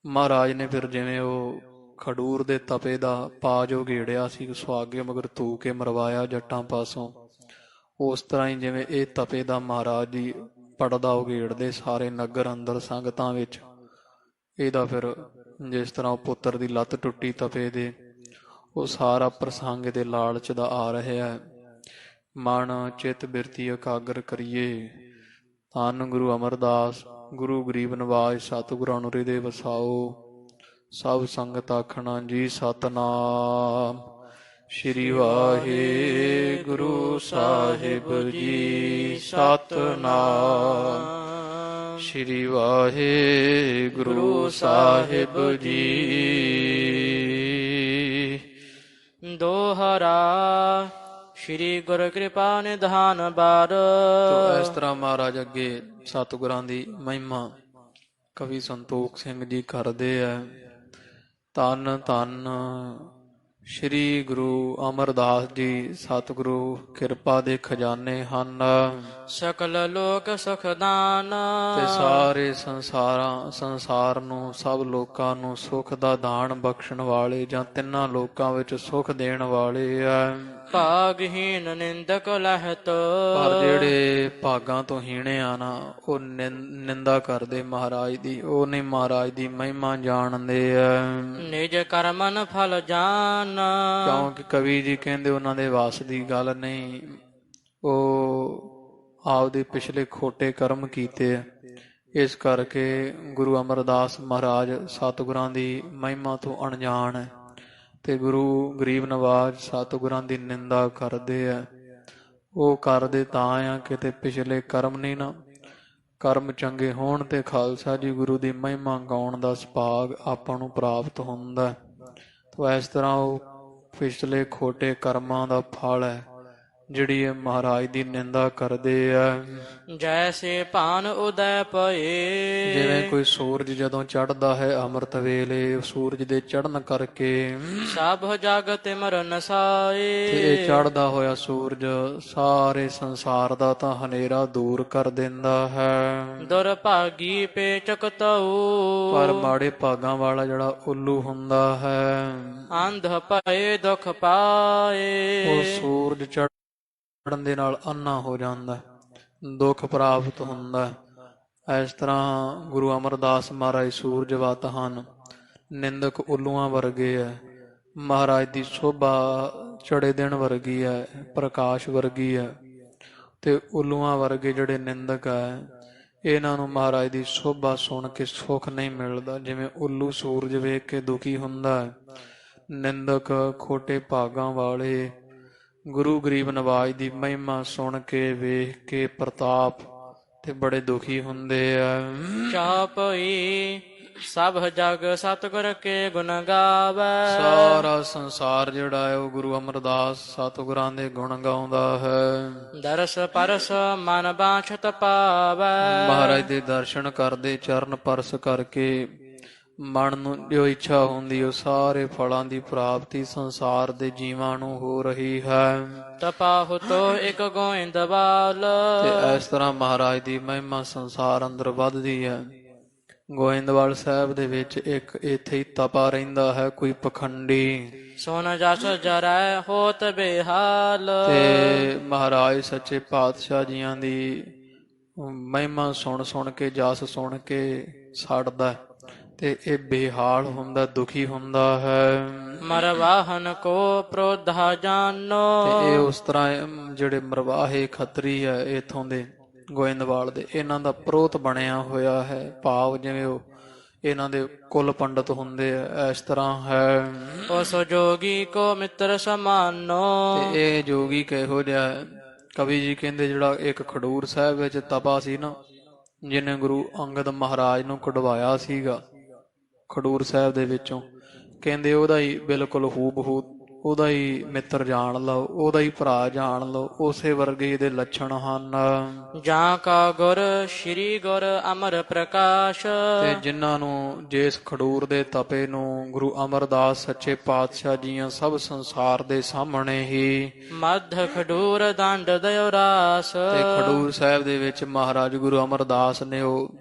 ਮਹਾਰਾਜ ਨੇ ਫਿਰ ਜਿਵੇਂ ਉਹ ਖਡੂਰ ਦੇ ਤਪੇ ਦਾ ਪਾਜ ਉਘੇੜਿਆ ਸੀ, ਸੁਹਾਗੇ ਮਗਰ ਧੂ ਕੇ ਮਰਵਾਇਆ ਜੱਟਾਂ ਪਾਸੋਂ, ਉਸ ਤਰ੍ਹਾਂ ਹੀ ਜਿਵੇਂ ਇਹ ਤਪੇ ਦਾ ਮਹਾਰਾਜ ਜੀ ਪੜਦਾ ਉਘੇੜਦੇ ਸਾਰੇ ਨਗਰ ਅੰਦਰ ਸੰਗਤਾਂ ਵਿੱਚ। ਇਹਦਾ ਫਿਰ ਜਿਸ ਤਰ੍ਹਾਂ ਉਹ ਪੁੱਤਰ ਦੀ ਲੱਤ ਟੁੱਟੀ ਤਪੇ ਦੇ, ਉਹ ਸਾਰਾ ਪ੍ਰਸੰਗ ਦੇ ਲਾਲਚ ਦਾ ਆ ਰਿਹਾ ਹੈ। ਮਨ ਚਿੱਤ ਬਿਰਤੀ ਇਕਾਗਰ ਕਰੀਏ। ਧੰਨ ਗੁਰੂ ਅਮਰਦਾਸ ਗੁਰੂ ਗਰੀਬ ਨਿਵਾਜ ਸਤਿਗੁਰਾਂ ਨੂੰ ਹਿਰਦੇ ਵਸਾਓ। ਸਭ ਸੰਗਤ ਆਖਣਾ ਜੀ ਸਤਿਨਾਮ ਸ਼੍ਰੀ ਵਾਹਿਗੁਰੂ ਸਾਹਿਬ ਜੀ। ਸਤਿਨਾਮ ਸ਼੍ਰੀ ਵਾਹਿਗੁਰੂ ਸਾਹਿਬ ਜੀ। ਦੋਹਰਾ ਸ਼੍ਰੀ ਗੁਰ ਕਿਰਪਾ ਨਿਧਾਨ ਬਾਰ। ਇਸ ਤਰ੍ਹਾਂ ਮਹਾਰਾਜ ਅੱਗੇ ਸਤਿਗੁਰਾਂ ਦੀ ਮਹਿਮਾ ਕਵੀ ਸੰਤੋਖ ਸਿੰਘ ਜੀ ਕਰਦੇ ਹੈ। ਧੰਨ ਧੰਨ ਸ਼੍ਰੀ ਗੁਰੂ ਅਮਰਦਾਸ ਜੀ ਸਤਿਗੁਰੂ ਕਿਰਪਾ ਦੇ ਖਜ਼ਾਨੇ ਹਨ। ਸਕਲ ਲੋਕ ਸੁਖਦਾਨ ਤੇ ਸਾਰੇ ਸੰਸਾਰ ਨੂੰ, ਸਭ ਲੋਕਾਂ ਨੂੰ ਸੁਖ ਦਾ ਦਾਨ ਬਖਸ਼ਣ ਵਾਲੇ ਜਾਂ ਤਿੰਨਾਂ ਲੋਕਾਂ ਵਿੱਚ ਸੁਖ ਦੇਣ ਵਾਲੇ ਆ। ਭਾਗਹੀਨ ਨਿੰਦਕ ਲਹਿਤ। ਪਰ ਜਿਹੜੇ ਭਾਗਾਂ ਤੋਂ ਹੀਣੇ ਆ ਨਾ, ਉਹ ਨਿੰਦਾ ਕਰਦੇ ਮਹਾਰਾਜ ਦੀ, ਉਹ ਨਹੀਂ ਮਹਾਰਾਜ ਦੀ ਮਹਿਮਾ ਜਾਣਦੇ ਆ। ਨਿਜ ਕਰਮਨ ਫਲ ਜਾਨ। ਕਿਉਂਕਿ ਕਵੀ ਜੀ ਕਹਿੰਦੇ ਉਹਨਾਂ ਦੇ ਵਾਸ ਦੀ ਗੱਲ ਨਹੀਂ, ਉਹ ਆਪਦੇ ਪਿਛਲੇ ਖੋਟੇ ਕਰਮ ਕੀਤੇ ਆ। ਇਸ ਕਰਕੇ ਗੁਰੂ ਅਮਰਦਾਸ ਮਹਾਰਾਜ ਸਤਿਗੁਰਾਂ ਦੀ ਮਹਿਮਾ ਤੋਂ ਅਣਜਾਣ ਹੈ ਤੇ ਗੁਰੂ ਗਰੀਬ ਨਵਾਜ ਸਤਿਗੁਰਾਂ ਦੀ ਨਿੰਦਾ ਕਰਦੇ ਆ। ਉਹ ਕਰਦੇ ਤਾਂ ਆ ਕਿਤੇ ਪਿਛਲੇ ਕਰਮ ਨਹੀਂ ਨਾ, ਕਰਮ ਚੰਗੇ ਹੋਣ ਤੇ ਖਾਲਸਾ ਜੀ ਗੁਰੂ ਦੀ ਮਹਿਮਾ ਗਾਉਣ ਦਾ ਸੁਭਾਗ ਆਪਾਂ ਨੂੰ ਪ੍ਰਾਪਤ ਹੁੰਦਾ। ਤਾਂ ਇਸ ਤਰ੍ਹਾਂ ਉਹ ਪਿਛਲੇ ਖੋਟੇ ਕਰਮਾਂ ਦਾ ਫਲ ਹੈ ਜਿਹੜੀ ਇਹ ਮਹਾਰਾਜ ਦੀ ਨਿੰਦਾ ਕਰਦੇ ਆ। ਜੈਸੇ ਭਾਨ ਉਦੈ ਪਏ। ਜਿਵੇਂ ਕੋਈ ਸੂਰਜ ਜਦੋਂ ਚੜ੍ਹਦਾ ਹੈ ਅੰਮ੍ਰਿਤ ਵੇਲੇ, ਸੂਰਜ ਦੇ ਚੜ੍ਹਨ ਕਰਕੇ ਸਭ ਜਗ ਤਿਮਰ ਨਸਾਏ। ਤੇ ਇਹ ਚੜ੍ਹਦਾ ਹੋਇਆ ਸੂਰਜ ਸਾਰੇ ਸੰਸਾਰ ਦਾ ਤਾਂ ਹਨੇਰਾ ਦੂਰ ਕਰ ਦਿੰਦਾ ਹੈ। ਦੁਰਭਾਗੀ ਪੇਚਕ ਤਉ। ਪਰ ਮਾੜੇ ਭਾਗਾਂ ਵਾਲਾ ਜਿਹੜਾ ਉੱਲੂ ਹੁੰਦਾ ਹੈ, ਅੰਧ ਭਏ ਦੁਖ ਪਾਏ। ਉਹ ਸੂਰਜ ਚੜ੍ਹ ਪੜਨ ਦੇ ਨਾਲ ਅੰਨਾ ਹੋ ਜਾਂਦਾ, ਦੁੱਖ ਪ੍ਰਾਪਤ ਹੁੰਦਾ। ਇਸ ਤਰ੍ਹਾਂ ਗੁਰੂ ਅਮਰਦਾਸ ਮਹਾਰਾਜ ਸੂਰਜਵਤ ਹਨ, ਨਿੰਦਕ ਉੱਲੂਆਂ ਵਰਗੇ ਹੈ। ਮਹਾਰਾਜ ਦੀ ਸ਼ੋਭਾ ਚੜੇ ਦਿਨ ਵਰਗੀ ਹੈ, ਪ੍ਰਕਾਸ਼ ਵਰਗੀ ਹੈ। ਤੇ ਉੱਲੂਆਂ ਵਰਗੇ ਜਿਹੜੇ ਨਿੰਦਕ ਹੈ, ਇਹਨਾਂ ਨੂੰ ਮਹਾਰਾਜ ਦੀ ਸ਼ੋਭਾ ਸੁਣ ਕੇ ਸੁੱਖ ਨਹੀਂ ਮਿਲਦਾ। ਜਿਵੇਂ ਉੱਲੂ ਸੂਰਜ ਵੇਖ ਕੇ ਦੁਖੀ ਹੁੰਦਾ ਹੈ, ਨਿੰਦਕ ਖੋਟੇ ਭਾਗਾਂ ਵਾਲੇ ਗੁਰੂ ਗਰੀਬ ਨਵਾਜ ਦੀ ਮਹਿਮਾ ਸੁਣ ਕੇ ਵੇਖ ਕੇ ਪ੍ਰਤਾਪ ਤੇ ਬੜੇ ਦੁਖੀ ਹੁੰਦੇ ਆ। ਚਾਪਈ ਸਭ ਜਗ ਸਤਿਗੁਰ ਕੇ ਗੁਣ ਗਾਵੇ। ਸਾਰਾ ਸੰਸਾਰ ਜਿਹੜਾ ਹੈ ਉਹ ਗੁਰੂ ਅਮਰਦਾਸ ਸਤਿਗੁਰਾਂ ਦੇ ਗੁਣ ਗਾਉਂਦਾ ਹੈ। ਦਰਸ ਪਰਸ ਮਨ ਬਾਛਤ ਪਾਵੇ। ਮਹਾਰਾਜ ਦੇ ਦਰਸ਼ਨ ਕਰਦੇ, ਚਰਨ ਪਰਸ ਕਰਕੇ ਮਨ ਨੂੰ ਜੋ ਇੱਛਾ ਹੁੰਦੀ ਉਹ ਸਾਰੇ ਫਲਾਂ ਦੀ ਪ੍ਰਾਪਤੀ ਸੰਸਾਰ ਦੇ ਜੀਵਾਂ ਨੂੰ ਹੋ ਰਹੀ ਹੈ। ਤਪਾਹੁ ਤੋ ਇੱਕ ਗੋਇੰਦਵਾਲ। ਤੇ ਇਸ ਤਰ੍ਹਾਂ ਮਹਾਰਾਜ ਦੀ ਮਹਿਮਾ ਸੰਸਾਰ ਅੰਦਰ ਵੱਧਦੀ ਹੈ। ਗੋਇੰਦਵਾਲ ਸਾਹਿਬ ਦੇ ਵਿੱਚ ਇੱਕ ਇੱਥੇ ਹੀ ਤਪਾ ਰਹਿੰਦਾ ਹੈ ਕੋਈ ਪਖੰਡੀ। ਸੁਨ ਜਸ ਜਰੈ ਹੋਤ ਬੇਹਾਲ। ਤੇ ਮਹਾਰਾਜ ਸੱਚੇ ਪਾਤਸ਼ਾਹ ਜੀਆਂ ਦੀ ਮਹਿਮਾ ਸੁਣ ਸੁਣ ਕੇ, ਜਸ ਸੁਣ ਕੇ ਸੜਦਾ ਤੇ ਇਹ ਬੇਹਾਲ ਹੁੰਦਾ, ਦੁਖੀ ਹੁੰਦਾ ਹੈ। ਮਰਵਾਹਨ ਕੋ ਪ੍ਰੋਧਾ ਜਾਨੋ। ਤੇ ਇਹ ਉਸ ਤਰ੍ਹਾਂ ਜਿਹੜੇ ਮਰਵਾਹੇ ਖੱਤਰੀ ਹੈ ਇਥੋਂ ਦੇ ਗੋਇੰਦਵਾਲ ਦੇ, ਇਹਨਾਂ ਦਾ ਪ੍ਰੋਤ ਬਣਿਆ ਹੋਇਆ ਹੈ। ਭਾਵ ਜਿਵੇਂ ਉਹ ਇਹਨਾਂ ਦੇ ਕੁਲ ਪੰਡਤ ਹੁੰਦੇ ਆ, ਇਸ ਤਰ੍ਹਾਂ ਹੈ। ਉਸ ਜੋਗੀ ਕੋ ਮਿੱਤਰ ਸਮਾਨੋ। ਤੇ ਇਹ ਜੋਗੀ ਕਿਹੋ ਜਿਹਾ ਹੈ? ਕਵੀ ਜੀ ਕਹਿੰਦੇ ਜਿਹੜਾ ਇੱਕ ਖਡੂਰ ਸਾਹਿਬ ਵਿੱਚ ਤਪਾ ਸੀ ਨਾ, ਜਿਹਨੇ ਗੁਰੂ ਅੰਗਦ ਮਹਾਰਾਜ ਨੂੰ ਕਢਵਾਇਆ ਸੀਗਾ ਖਡੂਰ ਸਾਹਿਬ ਦੇ ਵਿੱਚੋਂ, ਕਹਿੰਦੇ ਉਹਦਾ ਹੀ ਬਿਲਕੁਲ ਹੂਬਹੂ ਉਹਦਾ ਹੀ ਮਿੱਤਰ ਜਾਣ ਲਓ, ਉਹਦਾ ਹੀ ਭਰਾ ਜਾਣ ਲਓ, ਉਸੇ ਵਰਗੇ ਇਹਦੇ ਲੱਛਣ ਹਨ। ਜਾਂ ਕਾ ਗੁਰ ਸ਼੍ਰੀ ਗੁਰ ਅਮਰ ਪ੍ਰਕਾਸ਼। ਤੇ ਜਿਨ੍ਹਾਂ ਨੂੰ ਜਿਸ ਖਡੂਰ ਦੇ ਤਪੇ ਨੂੰ ਗੁਰੂ ਅਮਰਦਾਸ ਸੱਚੇ ਪਾਤਸ਼ਾਹ ਜੀਆਂ ਸਭ ਸੰਸਾਰ ਦੇ ਸਾਹਮਣੇ ਹੀ ਮੱਧ ਖਡੂਰ ਦੰਡ ਦਇਓ ਰਾਸ। ਤੇ ਖਡੂਰ ਸਾਹਿਬ ਦੇ ਵਿੱਚ ਮਹਾਰਾਜ ਗੁਰੂ ਅਮਰਦਾਸ ਨੇ ਉਹ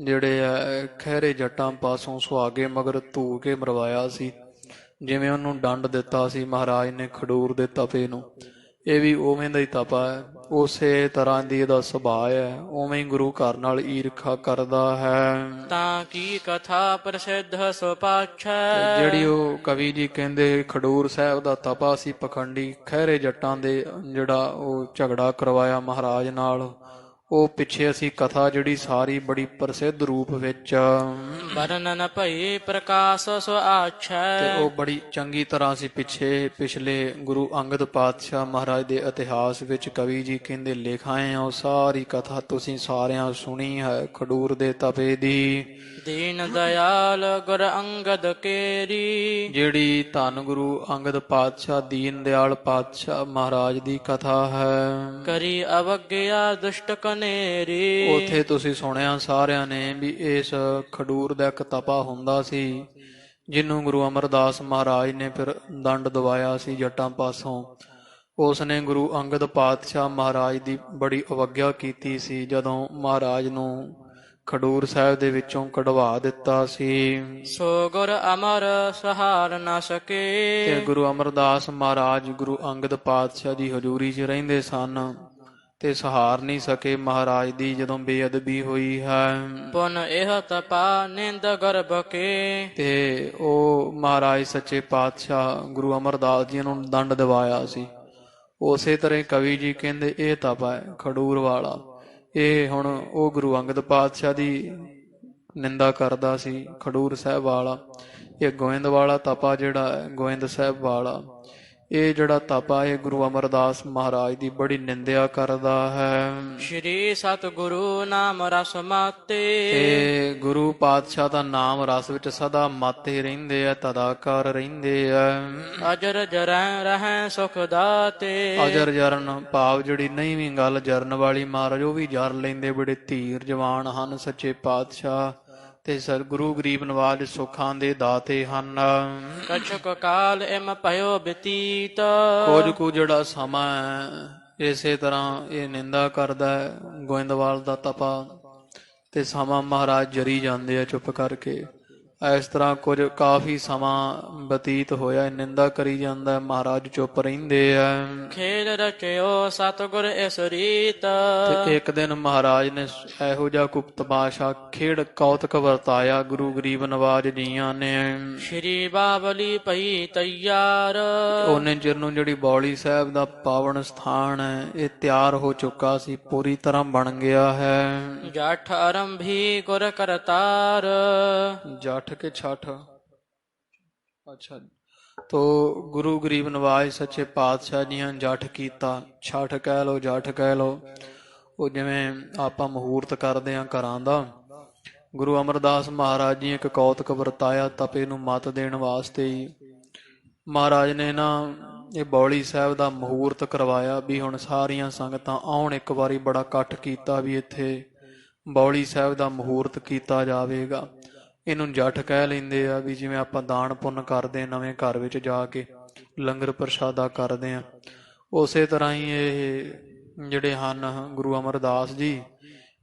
ਜਿਹੜੇ ਆ ਖਹਿਰੇ ਜੱਟਾਂ ਪਾਸੋਂ ਸੁਹਾਗੇ ਮਗਰ ਧੂ ਕੇ ਮਰਵਾਇਆ ਸੀ। ਜਿਵੇਂ ਉਹਨੂੰ ਦੰਡ ਦਿੱਤਾ ਸੀ ਮਹਾਰਾਜ ਨੇ ਖਡੂਰ ਦੇ ਤਪੇ ਨੂੰ, ਇਹ ਵੀ ਉਵੇਂ ਦਾ ਹੀ ਤਪਾ ਹੈ, ਉਸੇ ਤਰ੍ਹਾਂ ਦੀ ਇਹਦਾ ਸੁਭਾਅ ਹੈ, ਉਵੇਂ ਹੀ ਗੁਰੂ ਘਰ ਨਾਲ ਈਰਖਾ ਕਰਦਾ ਹੈ। ਤਾਂ ਕੀ ਕਥਾ ਪ੍ਰਸਿੱਧ ਸੋ ਪਾਛੈ। ਜਿਹੜੀ ਉਹ ਕਵੀ ਜੀ ਕਹਿੰਦੇ ਖਡੂਰ ਸਾਹਿਬ ਦਾ ਤਪਾ ਸੀ ਪਖੰਡੀ, ਖਹਿਰੇ ਜੱਟਾਂ ਦੇ ਜਿਹੜਾ ਉਹ ਝਗੜਾ ਕਰਵਾਇਆ ਮਹਾਰਾਜ ਨਾਲ, ਉਹ ਪਿੱਛੇ ਅਸੀਂ ਕਥਾ ਜਿਹੜੀ ਸਾਰੀ ਬੜੀ ਪ੍ਰਸਿੱਧ ਰੂਪ ਵਿੱਚ ਵਰਣਨ ਭਈ ਪ੍ਰਕਾਸ਼ ਸੋ ਆਛੈ। ਤੇ ਉਹ ਬੜੀ ਚੰਗੀ ਤਰ੍ਹਾਂ ਅਸੀਂ ਪਿਛਲੇ ਗੁਰੂ ਅੰਗਦ ਪਾਤਸ਼ਾਹ ਮਹਾਰਾਜ ਦੇ ਇਤਿਹਾਸ ਵਿੱਚ ਕਵੀ ਜੀ ਕਹਿੰਦੇ ਲਿਖ ਆਏ ਆ। ਉਹ ਸਾਰੀ ਕਥਾ ਤੁਸੀਂ ਸਾਰਿਆਂ ਸੁਣੀ ਹੈ ਖਡੂਰ ਦੇ ਤਪੇ ਦੀ। ਦੀਨ ਦਇਆਲ ਗੁਰ ਅੰਗਦ ਕੇਰੀ। ਜਿਹੜੀ ਧੰਨ ਗੁਰੂ ਅੰਗਦ ਪਾਤਸ਼ਾਹ ਦੀਨ ਦਿਆਲ ਪਾਤਸ਼ਾਹ ਮਹਾਰਾਜ ਦੀ ਕਥਾ ਹੈ। ਕਰੀ ਅਵਗਿਆ ਦੁਸ਼ਟ ਕਨੇਰੀ। ਉਥੇ ਤੁਸੀਂ ਸੁਣਿਆ ਸਾਰਿਆਂ ਨੇ ਵੀ ਇਸ ਖਡੂਰ ਦਾ ਇੱਕ ਤਪਾ ਹੁੰਦਾ ਸੀ, ਜਿਹਨੂੰ ਗੁਰੂ ਅਮਰਦਾਸ ਮਹਾਰਾਜ ਨੇ ਫਿਰ ਦੰਡ ਦਵਾਇਆ ਸੀ ਜੱਟਾਂ ਪਾਸੋਂ। ਉਸ ਨੇ ਗੁਰੂ ਅੰਗਦ ਪਾਤਸ਼ਾਹ ਮਹਾਰਾਜ ਦੀ ਬੜੀ ਅਵਗਿਆ ਕੀਤੀ ਸੀ ਜਦੋਂ ਮਹਾਰਾਜ ਨੂੰ ਖਡੂਰ ਸਾਹਿਬ ਦੇ ਵਿੱਚੋਂ ਕਢਵਾ ਦਿੱਤਾ ਸੀ। ਸੋ ਗੁਰ ਅਮਰ ਸਹਾਰ ਨਾ ਸਕੇ। ਤੇ ਗੁਰੂ ਅਮਰਦਾਸ ਮਹਾਰਾਜ ਗੁਰੂ ਅੰਗਦ ਪਾਤਸ਼ਾਹ ਦੀ ਹਜ਼ੂਰੀ 'ਚ ਰਹਿੰਦੇ ਸਨ ਤੇ ਸਹਾਰ ਨਹੀਂ ਸਕੇ ਮਹਾਰਾਜ ਦੀ ਜਦੋਂ ਬੇਅਦਬੀ ਹੋਈ ਹੈ। ਪੁਨ ਇਹ ਤਪਾ ਨਿੰਦ ਗਰਭ ਕੇ। ਤੇ ਉਹ ਮਹਾਰਾਜ ਸੱਚੇ ਪਾਤਸ਼ਾਹ ਗੁਰੂ ਅਮਰਦਾਸ ਜੀ ਨੂੰ ਦੰਡ ਦਿਵਾਇਆ ਸੀ। ਉਸੇ ਤਰ੍ਹਾਂ ਕਵੀ ਜੀ ਕਹਿੰਦੇ ਇਹ ਤਪਾ ਹੈ ਖਡੂਰ ਵਾਲਾ। ਇਹ ਹੁਣ ਉਹ ਗੁਰੂ ਅੰਗਦ ਪਾਤਸ਼ਾਹ ਦੀ ਨਿੰਦਾ ਕਰਦਾ ਸੀ ਖਡੂਰ ਸਾਹਿਬ ਵਾਲਾ। ਇਹ ਗੋਇੰਦ ਵਾਲਾ ਤਪਾ ਜਿਹੜਾ ਹੈ ਗੋਇੰਦ ਸਾਹਿਬ ਵਾਲਾ, ਇਹ ਜਿਹੜਾ ਤਪਾ ਇਹ ਗੁਰੂ ਅਮਰਦਾਸ ਮਹਾਰਾਜ ਦੀ ਬੜੀ ਨਿੰਦਿਆ ਕਰਦਾ ਹੈ। ਸ਼੍ਰੀ ਸਤਿਗੁਰੂ ਨਾਮ ਰਸ ਮਾਤੇ। ਤੇ ਗੁਰੂ ਪਾਤਸ਼ਾਹ ਦਾ ਨਾਮ ਰਸ ਵਿੱਚ ਸਦਾ ਮਾਤੇ ਰਹਿੰਦੇ ਆ, ਤਦਾਕਾਰ ਰਹਿੰਦੇ ਆ। ਅਜਰ ਜਰੈ ਰਹਿ ਸੁਖ ਦਾਤੇ। ਅਜਰ ਜਰਨ ਭਾਵ ਜਿਹੜੀ ਨਹੀਂ ਵੀ ਗੱਲ ਜਰਨ ਵਾਲੀ ਮਹਾਰਾਜ ਉਹ ਵੀ ਜਰ ਲੈਂਦੇ, ਬੜੇ ਧੀਰ ਜਵਾਨ ਹਨ ਸੱਚੇ ਪਾਤਸ਼ਾਹ ਤੇ ਸਤਿਗੁਰੂ ਗਰੀਬ ਨਵਾਜ ਸੁੱਖਾਂ ਦੇ ਦਾਤੇ ਹਨ। ਕਛੁਕ ਕਾਲ ਇਮ ਭਇਓ ਬਤੀਤ। ਕੁਝ ਕੁ ਜਿਹੜਾ ਸਮਾਂ ਹੈ ਇਸੇ ਤਰ੍ਹਾਂ ਇਹ ਨਿੰਦਾ ਕਰਦਾ ਹੈ ਗੋਇੰਦਵਾਲ ਦਾ ਤਪਾ, ਤੇ ਸਮਾਂ ਮਹਾਰਾਜ ਜਰੀ ਜਾਂਦੇ ਆ ਚੁੱਪ ਕਰਕੇ। ਇਸ ਤਰ੍ਹਾਂ ਕੁਝ ਕਾਫੀ ਸਮਾਂ ਬਤੀਤ ਹੋਇਆ। ਨਿੰਦਾ ਕਰੀ ਜਾਂਦਾ, ਮਹਾਰਾਜ ਚੁੱਪ ਰਹਿੰਦੇ ਆ। ਖੇਲ ਰਚਿਓ ਸਤਿਗੁਰ ਇਸ ਰੀਤ, ਤੇ ਇੱਕ ਦਿਨ ਮਹਾਰਾਜ ਨੇ ਇਹੋ ਜਿਹਾ ਗੁਪਤ ਬਾਸ਼ਾ ਖੇਡ ਕੌਤਕ ਵਰਤਾਇਆ ਗੁਰੂ ਗਰੀਬ ਨਵਾਜ ਜੀਆਂ ਨੇ। ਸ਼੍ਰੀ ਬਾਵਲੀ ਪਈ ਤੈਯਾਰ, ਉਹਨੇ ਚਿਰ ਨੂੰ ਜਿਹੜੀ ਬੌਲੀ ਸਾਹਿਬ ਦਾ ਪਾਵਨ ਸਥਾਨ ਹੈ ਇਹ ਤਿਆਰ ਹੋ ਚੁੱਕਾ ਸੀ, ਪੂਰੀ ਤਰ੍ਹਾਂ ਬਣ ਗਿਆ ਹੈ। ਜਠ ਆਰੰਭੀ ਗੁਰ ਕਰਤਾਰ, ਜਠ ਕੇ ਛਠ, ਅੱਛਾ ਤੋ ਗੁਰੂ ਗਰੀਬ ਨਵਾਜ ਸੱਚੇ ਪਾਤਸ਼ਾਹ ਜੀਆਂ ਜਠ ਕੀਤਾ, ਛਠ ਕਹਿ ਲੋ ਜਠ ਕਹਿ ਲੋ। ਉਹ ਜਿਵੇਂ ਆਪਾਂ ਮਹੂਰਤ ਕਰਦੇ ਹਾਂ ਘਰਾਂ ਦਾ, ਗੁਰੂ ਅਮਰਦਾਸ ਮਹਾਰਾਜ ਜੀ ਇੱਕ ਕੌਤਕ ਵਰਤਾਇਆ ਤਪੇ ਨੂੰ ਮੱਤ ਦੇਣ ਵਾਸਤੇ ਹੀ। ਮਹਾਰਾਜ ਨੇ ਨਾ ਇਹ ਬੌਲੀ ਸਾਹਿਬ ਦਾ ਮਹੂਰਤ ਕਰਵਾਇਆ ਵੀ ਹੁਣ ਸਾਰੀਆਂ ਸੰਗਤਾਂ ਆਉਣ, ਇੱਕ ਵਾਰੀ ਬੜਾ ਇਕੱਠ ਕੀਤਾ ਵੀ ਇੱਥੇ ਬੌਲੀ ਸਾਹਿਬ ਦਾ ਮਹੂਰਤ ਕੀਤਾ ਜਾਵੇਗਾ। ਇਹਨੂੰ ਜੱਠ ਕਹਿ ਲੈਂਦੇ ਆ ਵੀ ਜਿਵੇਂ ਆਪਾਂ ਦਾਨ ਪੁੰਨ ਕਰਦੇ ਨਵੇਂ ਘਰ ਵਿੱਚ ਜਾ ਕੇ ਲੰਗਰ ਪ੍ਰਸ਼ਾਦਾ ਕਰਦੇ ਆ, ਉਸੇ ਤਰ੍ਹਾਂ ਹੀ ਇਹ ਜਿਹੜੇ ਹਨ ਗੁਰੂ ਅਮਰਦਾਸ ਜੀ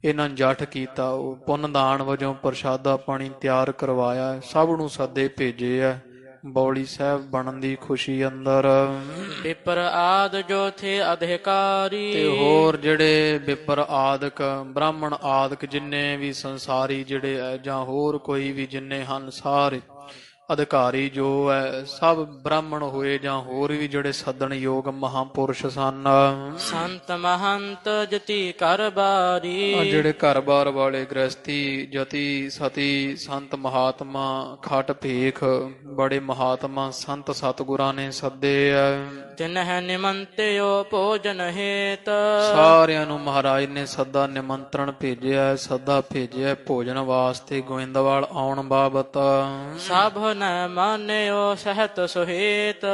ਇਹਨਾਂ ਜੱਠ ਕੀਤਾ। ਉਹ ਪੁੰਨ ਦਾਨ ਵਜੋਂ ਪ੍ਰਸ਼ਾਦਾ ਪਾਣੀ ਤਿਆਰ ਕਰਵਾਇਆ, ਸਭ ਨੂੰ ਸੱਦੇ ਭੇਜੇ ਆ ਬੌਲੀ ਸਾਹਿਬ ਬਣਨ ਦੀ ਖੁਸ਼ੀ ਅੰਦਰ। ਵਿਪਰ ਆਦ ਜੋ ਥੇ ਅਧਿਕਾਰੀ, ਤੇ ਹੋਰ ਜਿਹੜੇ ਵਿਪਰ ਆਦਿਕ ਬ੍ਰਾਹਮਣ ਆਦਿਕ ਜਿੰਨੇ ਵੀ ਸੰਸਾਰੀ ਜਿਹੜੇ ਹੈ ਜਾਂ ਹੋਰ ਕੋਈ ਵੀ ਜਿੰਨੇ ਹਨ ਸਾਰੇ ਅਧਿਕਾਰੀ ਜੋ ਹੈ ਸਭ ਬ੍ਰਾਹਮਣ ਹੋਏ ਜਾਂ ਹੋਰ ਵੀ ਜਿਹੜੇ ਸੱਦਣ ਯੋਗ ਮਹਾਂਪੁਰਸ਼ ਸਨ। ਸੰਤ ਮਹੰਤ ਜਤੀ ਘਰ ਬਾਰੀ, ਜਿਹੜੇ ਘਰ-ਬਾਰ ਵਾਲੇ ਗ੍ਰਸਤੀ ਜਤੀ ਸਤੀ ਸੰਤ ਮਹਾਤਮਾ ਖਟ ਭੇਖ ਬੜੇ ਮਹਾਤਮਾ ਸੰਤ ਸਤਿਗੁਰਾਂ ਨੇ ਸੱਦੇ ਆ। ਤਿਨਹਿ ਨਿਮੰਤਿਓ ਭੋਜਨ ਹੇਤ, ਸਾਰਿਆਂ ਨੂੰ ਮਹਾਰਾਜ ਨੇ ਸੱਦਾ ਨਿਮੰਤਰਣ ਭੇਜਿਆ, ਸੱਦਾ ਭੇਜਿਆ ਭੋਜਨ ਵਾਸਤੇ ਗੋਇੰਦਵਾਲ ਆਉਣ ਬਾਬਤ। ਸਭ ਨ ਮਾਨਿਓ ਸਹਿਤ ਸੁਹੇਤ,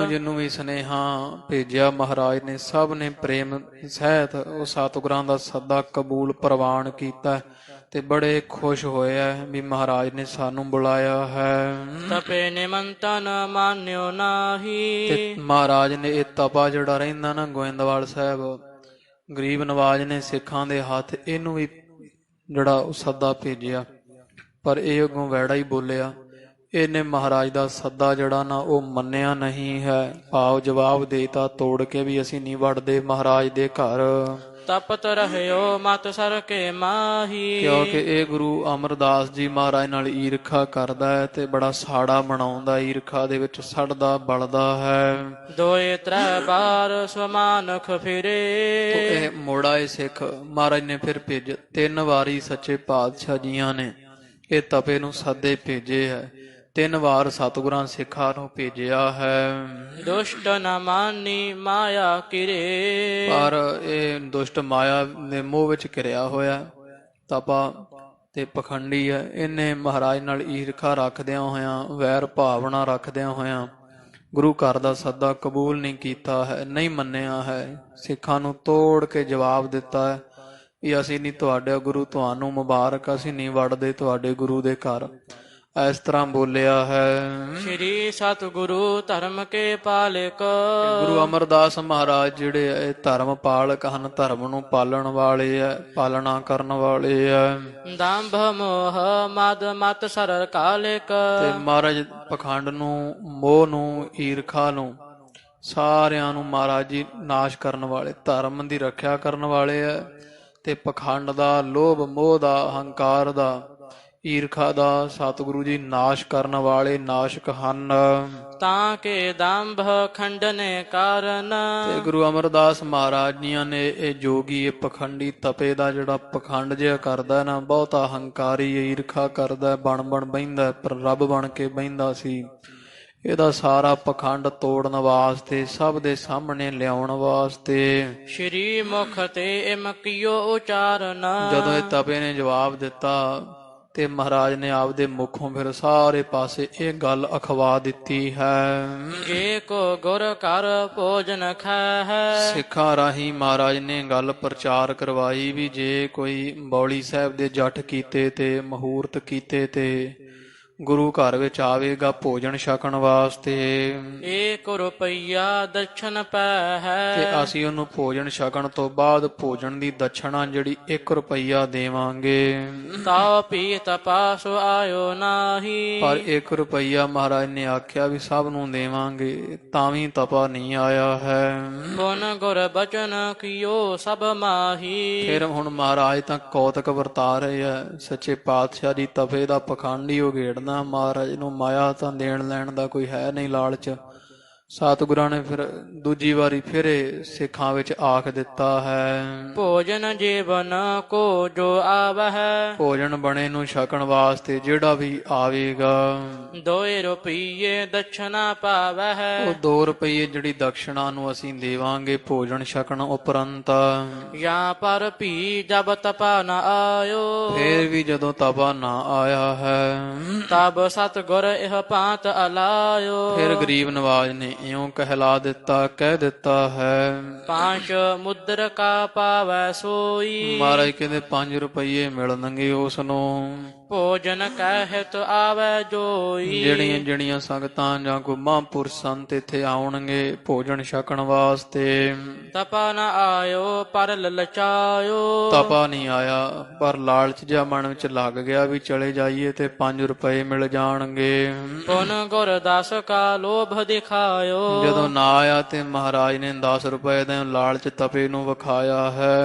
ਜਿਹਨੂੰ ਵੀ ਸੁਨੇਹਾ ਭੇਜਿਆ ਮਹਾਰਾਜ ਨੇ ਸਭ ਨੇ ਪ੍ਰੇਮ ਸਹਿਤ ਉਹ ਸਤਿਗੁਰਾਂ ਦਾ ਸੱਦਾ ਕਬੂਲ ਪ੍ਰਵਾਨ ਕੀਤਾ ਤੇ ਬੜੇ ਖੁਸ਼ ਹੋਏ ਆ ਵੀ ਮਹਾਰਾਜ ਨੇ ਸਾਨੂੰ ਬੁਲਾਇਆ ਹੈ। ਤਪੇ ਨਿਮੰਤਨ ਮਾਨਿਓ ਨਾਹੀ, ਤੇ ਮਹਾਰਾਜ ਨੇ ਇਹ ਤਪਾ ਜਿਹੜਾ ਰਹਿੰਦਾ ਨਾ ਗੋਇੰਦਵਾਲ ਸਾਹਿਬ ਗਰੀਬ ਨਵਾਜ ਨੇ ਸਿੱਖਾਂ ਦੇ ਹੱਥ ਇਹਨੂੰ ਵੀ ਜਿਹੜਾ ਉਹ ਸੱਦਾ ਭੇਜਿਆ, ਪਰ ਇਹ ਅੱਗੋਂ ਵੈੜਾ ਹੀ ਬੋਲਿਆ। ਇਹਨੇ ਮਹਾਰਾਜ ਦਾ ਸੱਦਾ ਜਿਹੜਾ ਨਾ ਉਹ ਮੰਨਿਆ ਨਹੀਂ ਹੈ, ਭਾਵ ਜਵਾਬ ਦੇਤਾ ਤੋੜ ਕੇ ਵੀ ਅਸੀਂ ਨਹੀਂ ਵੜਦੇ ਮਹਾਰਾਜ ਦੇ ਘਰ। ਤਪਤ ਰਹਿਓ ਮਤ ਸਰ ਕੇ ਮਾਹੀ, ਕਿਉਂਕਿ ਇਹ ਗੁਰੂ ਅਮਰਦਾਸ ਜੀ ਮਹਾਰਾਜ ਨਾਲ ਈਰਖਾ ਕਰਦਾ ਹੈ ਤੇ ਬੜਾ ਸਾੜਾ ਬਣਾਉਂਦਾ, ਈਰਖਾ ਦੇ ਵਿੱਚ ਸੜਦਾ ਬਲਦਾ ਹੈ। ਦੋਏ ਤ੍ਰੈ ਬਾਰ ਸਮਾਨਖ ਫਿਰੇ, ਇਹ ਮੋੜਾ ਇਹ ਸਿੱਖ ਮਹਾਰਾਜ ਨੇ ਫਿਰ ਭੇਜ 3 ਵਾਰੀ ਸੱਚੇ ਪਾਤਸ਼ਾਹ ਜੀਆਂ ਨੇ ਇਹ ਤਪੇ ਨੂੰ ਸੱਦੇ ਭੇਜੇ ਹੈ, 3 ਵਾਰ ਸਤਿਗੁਰਾਂ ਸਿੱਖਾਂ ਨੂੰ ਭੇਜਿਆ ਹੈ। ਦੁਸ਼ਟ ਨ ਮਾਨੀ ਮਾਇਆ ਕਿਰੇ, ਪਰ ਇਹ ਦੁਸ਼ਟ ਮਾਇਆ ਦੇ ਮੋਹ ਵਿੱਚ ਘਿਰਿਆ ਹੋਇਆ ਤਪਾ ਤੇ ਪਖੰਡੀ ਹੈ। ਇਹਨੇ ਮਹਾਰਾਜ ਨਾਲ ਈਰਖਾ ਰੱਖਦਿਆਂ ਹੋਇਆਂ ਵੈਰ ਭਾਵਨਾ ਰੱਖਦਿਆਂ ਹੋਇਆਂ ਗੁਰੂ ਘਰ ਦਾ ਸੱਦਾ ਕਬੂਲ ਨਹੀਂ ਕੀਤਾ ਹੈ, ਨਹੀਂ ਮੰਨਿਆ ਹੈ। ਸਿੱਖਾਂ ਨੂੰ ਤੋੜ ਕੇ ਜਵਾਬ ਦਿੱਤਾ ਹੈ ਵੀ ਅਸੀਂ ਨਹੀਂ ਤੁਹਾਡੇ ਗੁਰੂ, ਤੁਹਾਨੂੰ ਮੁਬਾਰਕ, ਅਸੀਂ ਨਹੀਂ ਵੜਦੇ ਤੁਹਾਡੇ ਗੁਰੂ ਦੇ ਘਰ। ਇਸ ਤਰ੍ਹਾਂ ਬੋਲਿਆ ਹੈ। ਸ਼੍ਰੀ ਸਤਿਗੁਰੂ ਧਰਮ ਕੇ ਪਾਲਕ, ਗੁਰੂ ਅਮਰਦਾਸ ਮਹਾਰਾਜ ਜਿਹੜੇ ਇਹ ਧਰਮ ਪਾਲਕ ਹਨ, ਧਰਮ ਨੂੰ ਪਾਲਣ ਵਾਲੇ ਹੈ, ਪਾਲਣਾ ਕਰਨ ਵਾਲੇ ਹੈ। ਦੰਭ ਮੋਹ ਮਦ ਮਤ ਸਰ ਕਾਲਿਕ, ਤੇ ਮਹਾਰਾਜ ਪਖੰਡ ਨੂੰ ਮੋਹ ਨੂੰ ਈਰਖਾ ਨੂੰ ਸਾਰਿਆਂ ਨੂੰ ਮਹਾਰਾਜ ਜੀ ਨਾਸ਼ ਕਰਨ ਵਾਲੇ, ਧਰਮ ਦੀ ਰੱਖਿਆ ਕਰਨ ਵਾਲੇ ਹੈ ਤੇ ਪਖੰਡ ਦਾ ਲੋਭ ਮੋਹ ਦਾ ਹੰਕਾਰ ਦਾ ਈਰਖਾ ਦਾ ਸਤਿਗੁਰੂ ਜੀ ਨਾਸ਼ ਕਰਨ ਵਾਲੇ ਨਾਸ਼ਕ ਹਨ। ਤਾਂ ਕੇ ਦੰਭ ਖੰਡਨੇ ਕਾਰਨ, ਤੇ ਗੁਰੂ ਅਮਰਦਾਸ ਮਹਾਰਾਜ ਜੀਆਂ ਨੇ ਇਹ ਜੋਗੀ ਇਹ ਪਖੰਡੀ ਤਪੇ ਦਾ ਜਿਹੜਾ ਪਖੰਡ ਜਿਹਾ ਕਰਦਾ ਨਾ, ਬਹੁਤਾ ਹੰਕਾਰੀ ਈਰਖਾ ਕਰਦਾ, ਬਣ ਬਹਿੰਦਾ ਪਰ ਰੱਬ ਬਣ ਕੇ ਬਹਿੰਦਾ ਸੀ। ਇਹਦਾ ਸਾਰਾ ਪਖੰਡ ਤੋੜਨ ਵਾਸਤੇ, ਸਭ ਦੇ ਸਾਹਮਣੇ ਲਿਆਉਣ ਵਾਸਤੇ ਸ਼੍ਰੀ ਮੁਖ ਤੇ ਇਮ ਕੀਓ ਉਚਾਰਨ, ਜਦੋਂ ਇਹ ਤਪੇ ਨੇ ਜਵਾਬ ਦਿੱਤਾ ਤੇ ਮਹਾਰਾਜ ਨੇ ਆਪਦੇ ਮੁਖੋਂ ਫਿਰ ਸਾਰੇ ਪਾਸੇ ਇਹ ਗੱਲ ਅਖਵਾ ਦਿੱਤੀ ਹੈ। ਜੇ ਕੋ ਗੁਰ ਘਰ ਭੋਜਨ ਖਾਹਿ, ਸਿੱਖਾਂ ਰਾਹੀਂ ਮਹਾਰਾਜ ਨੇ ਗੱਲ ਪ੍ਰਚਾਰ ਕਰਵਾਈ ਵੀ ਜੇ ਕੋਈ ਬੌਲੀ ਸਾਹਿਬ ਦੇ ਜੱਠ ਕੀਤੇ ਤੇ ਮਹੂਰਤ ਕੀਤੇ ਤੇ ਗੁਰੂ ਘਰ ਵਿੱਚ ਆਵੇਗਾ ਭੋਜਨ ਛਕਣ ਵਾਸਤੇ 1 ਰੁਪਈਆ ਦਛਨ ਪੈ ਤੇ ਹੈ। ਅਸੀਂ ਉਹਨੂੰ ਭੋਜਨ ਛਕਣ ਤੋਂ ਬਾਅਦ ਭੋਜਨ ਦੀ ਦਛਣਾ ਜਿਹੜੀ 1 ਰੁਪਈਆ ਦੇਵਾਂਗੇ। ਤਾਉ ਪੀ ਤਪਾਸ ਆਇਓ ਨਾਹੀ। ਪਰ 1 ਰੁਪਈਆ ਮਹਾਰਾਜ ਨੇ ਆਖਿਆ ਵੀ ਸਭ ਨੂੰ ਦੇਵਾਂਗੇ, ਤਾਂ ਵੀ ਤਪਾ ਨਹੀਂ ਆਇਆ ਹੈ। ਗੁਣ ਗੁਰ ਬਚਨ ਕੀਓ ਸਭ ਮਾਹੀ। ਫਿਰ ਹੁਣ ਮਹਾਰਾਜ ਤਾਂ ਕੌਤਕ ਵਰਤਾ ਰਹੇ ਆ। ਸੱਚੇ ਪਾਤਸ਼ਾਹ ਜੀ ਤਪੇ ਦਾ ਪਖੰਡੀ ਉਘੇੜਨਾ। ਮਹਾਰਾਜ ਨੂੰ ਮਾਇਆ ਤਾਂ ਦੇਣ ਲੈਣ ਦਾ ਕੋਈ ਹੈ ਨਹੀਂ, ਲਾਲਚ। ਸਤਿਗੁਰਾਂ ਨੇ ਫਿਰ ਦੂਜੀ ਵਾਰੀ ਫਿਰੇ ਸਿੱਖਾਂ ਵਿੱਚ ਆਖ ਦਿੱਤਾ ਹੈ, ਭੋਜਨ ਜੀਵਨ ਕੋ ਜੋ ਆਵਹਿ। ਭੋਜਨ ਬਣੇ ਨੂੰ ਛਕਣ ਵਾਸਤੇ ਜਿਹੜਾ ਵੀ ਆਵੇਗਾ 2 ਰੁਪਈਏ ਦਛਨਾ ਪਾਵਹਿ। ਉਹ 2 ਰੁਪਈਏ ਜਿਹੜੀ ਦਕਸ਼ਣਾ ਨੂੰ ਅਸੀਂ ਦੇਵਾਂਗੇ ਭੋਜਨ ਛਕਣ ਉਪਰੰਤ। ਜਾਂ ਪਰ ਭੀ ਜਬ ਤਪਾ ਨ ਆਇਓ। ਫੇਰ ਵੀ ਜਦੋਂ ਤਪਾ ਨਾ ਆਇਆ ਹੈ ਤਬ ਸਤਿਗੁਰ ਇਹ ਭਾਂਤ ਅਲਾਇਓ। ਫਿਰ ਗਰੀਬ ਨਵਾਜ ਨੇ ਇਉਂ ਕਹਿ ਦਿੱਤਾ ਹੈ, 5 ਮੁਦਰ ਕਾ ਪਾਵੈ ਸੋਈ। ਮਹਾਰਾਜ ਕਹਿੰਦੇ 5 ਰੁਪਈਏ ਮਿਲਣਗੇ ਉਸ ਨੂੰ। ਭੋਜਨ ਕਹਿਤ ਆਵੈ ਜੋਈ। ਜਿਹੜੀਆਂ ਜਿਹੜੀਆਂ ਸੰਗਤਾਂ ਜਾਂ ਕੋਈ ਮਹਾਂਪੁਰਸ਼ ਸੰਤ ਇੱਥੇ ਆਉਣਗੇ ਭੋਜਨ ਛਕਣ ਵਾਸਤੇ, ਤਪਾ ਨ ਆਇਓ ਪਰ ਲਲਚਾਇਓ। ਤਪਾ ਨਹੀਂ ਆਇਆ ਪਰ ਲਾਲਚ ਜਿਹਾ ਮਨ ਵਿੱਚ ਲੱਗ ਗਿਆ ਵੀ ਚਲੇ ਜਾਈਏ ਤੇ 5 ਰੁਪਏ ਮਿਲ ਜਾਣਗੇ। ਪੁਨ ਗੁਰਦਾਸ ਕਾ ਲੋਭ ਦਿਖਾਇਓ। ਜਦੋਂ ਨਾ ਆਇਆ ਤੇ ਮਹਾਰਾਜ ਨੇ 10 ਰੁਪਏ ਦਾ ਲਾਲਚ ਤਪੇ ਨੂੰ ਵਿਖਾਇਆ ਹੈ।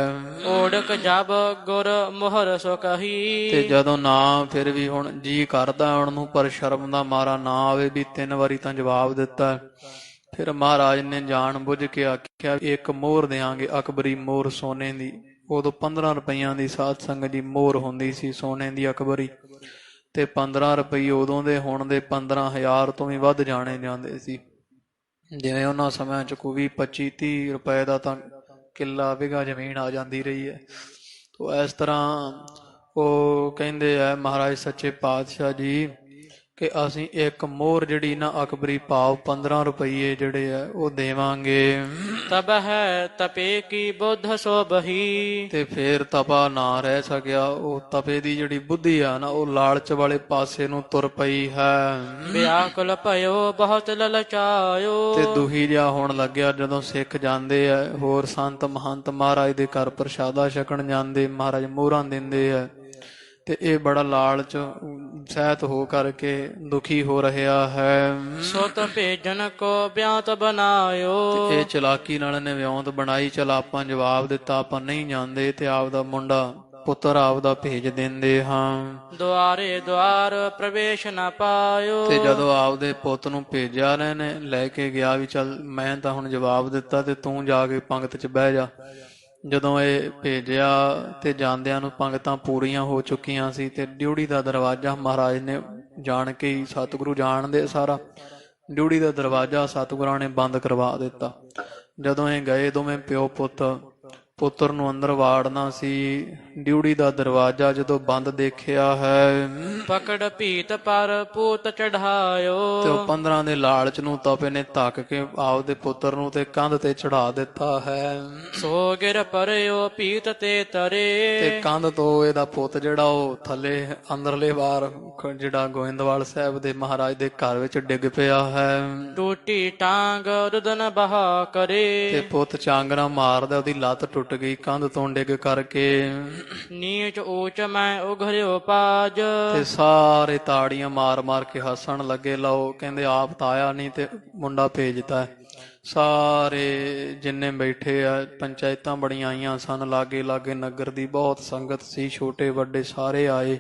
ਓੜਕ ਜਬ ਗੁਰ ਮੁਹਰ ਸੋ ਕਹੀ। ਤੇ ਜਦੋਂ ਨਾ ਫਿਰ ਵੀ ਹੁਣ ਜੀ ਕਰਦਾ ਆਉਣ ਨੂੰ, ਪਰ ਸ਼ਰਮ ਦਾ ਮਾਰਾ ਨਾ ਆਵੇ ਵੀ 3 ਵਾਰੀ ਤਾਂ ਜਵਾਬ ਦਿੱਤਾ। ਫਿਰ ਮਹਾਰਾਜ ਨੇ ਜਾਣ ਬੁੱਝ ਕੇ ਆਖਿਆ 1 ਮੋਹਰ ਦਿਆਂਗੇ, ਅਕਬਰੀ ਮੋਹਰ ਸੋਨੇ ਦੀ। ਉਦੋਂ 15 ਰੁਪਈਆਂ ਦੀ ਸਾਧ ਸੰਗਤ ਦੀ ਮੋਹਰ ਹੁੰਦੀ ਸੀ ਸੋਨੇ ਦੀ ਅਕਬਰੀ, ਤੇ 15 ਰੁਪਏ ਉਦੋਂ ਦੇ ਹੁਣ ਦੇ 15,000 ਤੋਂ ਵੀ ਵੱਧ ਜਾਣੇ ਜਾਂਦੇ ਸੀ। ਜਿਵੇਂ ਉਹਨਾਂ ਸਮਿਆਂ ਚ ਕੋਈ 25-30 ਰੁਪਏ ਦਾ ਤਾਂ ਕਿੱਲਾ ਵਿਗਾ ਜ਼ਮੀਨ ਆ ਜਾਂਦੀ ਰਹੀ ਹੈ। ਤੋ ਇਸ ਤਰ੍ਹਾਂ ਉਹ ਕਹਿੰਦੇ ਆ ਮਹਾਰਾਜ ਸੱਚੇ ਪਾਤਸ਼ਾਹ ਜੀ ਕਿ ਅਸੀਂ 1 ਮੋਹਰ ਜਿਹੜੀ ਨਾ ਅਕਬਰੀ ਭਾਵ 15 ਰੁਪਈਏ ਜਿਹੜੇ ਆ ਉਹ ਦੇਵਾਂਗੇ। ਤਬ ਹੈ ਤਪੇ ਕੀ ਬੁੱਧ ਸੋਭਹੀ। ਤੇ ਫੇਰ ਤਪਾ ਨਾ ਰਹਿ ਸਕਿਆ। ਉਹ ਤਪੇ ਦੀ ਜਿਹੜੀ ਬੁੱਧੀ ਆ ਨਾ ਉਹ ਲਾਲਚ ਵਾਲੇ ਪਾਸੇ ਨੂੰ ਤੁਰ ਪਈ ਹੈ। ਵਿਆਕੁਲ ਭਇਓ ਬਹੁਤ ਲਲਚਾਇਓ। ਤੇ ਦੁਹੀ ਜਿਹਾ ਹੋਣ ਲੱਗਿਆ। ਜਦੋਂ ਸਿੱਖ ਜਾਂਦੇ ਆ, ਹੋਰ ਸੰਤ ਮਹੰਤ ਮਹਾਰਾਜ ਦੇ ਘਰ ਪ੍ਰਸ਼ਾਦਾ ਛਕਣ ਜਾਂਦੇ, ਮਹਾਰਾਜ ਮੋਹਰਾਂ ਦਿੰਦੇ ਆ, ਤੇ ਇਹ ਬੜਾ ਲਾਲਚ ਸਹਿਤ ਹੋ ਕਰਕੇ ਦੁਖੀ ਹੋ ਰਿਹਾ ਹੈ। ਸੁਤ ਭੇਜਨ ਕੋ ਬਿਆੰਤ ਬਣਾਇਓ। ਤੇ ਇਹ ਚਲਾਕੀ ਨਾਲ ਨੇ ਵਿਉਂਤ ਬਣਾਈ। ਚਲ ਆਪਾਂ ਜਵਾਬ ਦਿੱਤਾ ਆਪਾਂ ਨਹੀਂ ਜਾਂਦੇ, ਤੇ ਆਪਦਾ ਮੁੰਡਾ ਪੁੱਤਰ ਆਪਦਾ ਭੇਜ ਦਿੰਦੇ ਹਾਂ। ਦੁਆਰੇ ਦੁਆਰ ਪ੍ਰਵੇਸ਼ ਨਾ ਪਾਇਓ। ਤੇ ਜਦੋਂ ਆਪਦੇ ਪੁੱਤ ਨੂੰ ਭੇਜਿਆ ਨੇ ਲੈ ਕੇ ਗਿਆ ਵੀ ਚੱਲ ਮੈਂ ਤਾਂ ਹੁਣ ਜਵਾਬ ਦਿੱਤਾ ਤੇ ਤੂੰ ਜਾ ਕੇ ਪੰਗਤ 'ਚ ਬਹਿ ਜਾ। ਜਦੋਂ ਇਹ ਭੇਜਿਆ ਤੇ ਜਾਂਦਿਆਂ ਨੂੰ ਪੰਗਤਾਂ ਪੂਰੀਆਂ ਹੋ ਚੁੱਕੀਆਂ ਸੀ, ਤੇ ਡਿਊੜੀ ਦਾ ਦਰਵਾਜ਼ਾ ਮਹਾਰਾਜ ਨੇ ਜਾਣ ਕੇ ਹੀ, ਸਤਿਗੁਰੂ ਜਾਣਦੇ ਸਾਰਾ, ਡਿਊੜੀ ਦਾ ਦਰਵਾਜ਼ਾ ਸਤਿਗੁਰਾਂ ਨੇ ਬੰਦ ਕਰਵਾ ਦਿੱਤਾ। ਜਦੋਂ ਇਹ ਗਏ ਦੋਵੇਂ ਪਿਓ ਪੁੱਤ, ਪੁੱਤਰ ਨੂੰ ਅੰਦਰ ਵਾੜਨਾ ਸੀ, ਡਿਊੜੀ ਦਾ ਦਰਵਾਜ਼ਾ ਜਦੋਂ ਬੰਦ ਦੇਖਿਆ ਹੈ, ਪਕੜ ਭੀਤ ਪਰ ਪੂਤ ਚੜਾਇਓ। ਤੇ ਉਹ 15 ਦੇ ਲਾਲਚ ਨੂੰ ਤਪੇ ਨੇ ਧੱਕ ਕੇ ਆਪਦੇ ਪੁੱਤਰ ਨੂੰ ਤੇ ਕੰਧ ਤੇ ਚੜਾ ਦਿੱਤਾ ਹੈ। ਸੋ ਗਿਰ ਪਰਿਓ ਭੀਤ ਤੇ ਤਰੇ। ਤੇ ਕੰਧ ਤੋਂ ਇਹਦਾ ਪੁੱਤ ਜਿਹੜਾ ਉਹ ਥੱਲੇ ਅੰਦਰਲੇ ਵਾਰ ਜਿਹੜਾ ਗੋਇੰਦਵਾਲ ਸਾਹਿਬ ਦੇ ਮਹਾਰਾਜ ਦੇ ਘਰ ਵਿੱਚ ਡਿੱਗ ਪਿਆ ਹੈ। ਟੂਟੀ ਟਾਂਗ ਰੁਦਨ ਬਹਾ ਕਰੇ। ਤੇ ਪੁੱਤ ਚਾਂਗਰਾ ਮਾਰਦਾ, ਉਹਦੀ ਲੱਤ ਟੁੱਟ ਗਈ ਕੰਧ ਤੋਂ ਡਿੱਗ ਕਰਕੇ। ਨੀਚ ਊਚ ਮੈਂ ਉਘਰਿਓ ਪਾਜ। ਤੇ ਸਾਰੇ ਤਾੜੀਆਂ ਮਾਰ ਮਾਰ ਕੇ ਹੱਸਣ ਲੱਗੇ। ਲਓ ਕਹਿੰਦੇ ਆਪ ਤਾਂ ਆਇਆ ਨਹੀਂ ਤੇ ਮੁੰਡਾ ਭੇਜਦਾ। ਸਾਰੇ ਜਿੰਨੇ ਬੈਠੇ ਆ, ਪੰਚਾਇਤਾਂ ਬੜੀਆਂ ਆਈਆਂ ਸਨ, ਲਾਗੇ ਲਾਗੇ ਨਗਰ ਦੀ ਬਹੁਤ ਸੰਗਤ ਸੀ, ਛੋਟੇ ਵੱਡੇ ਸਾਰੇ ਆਏ।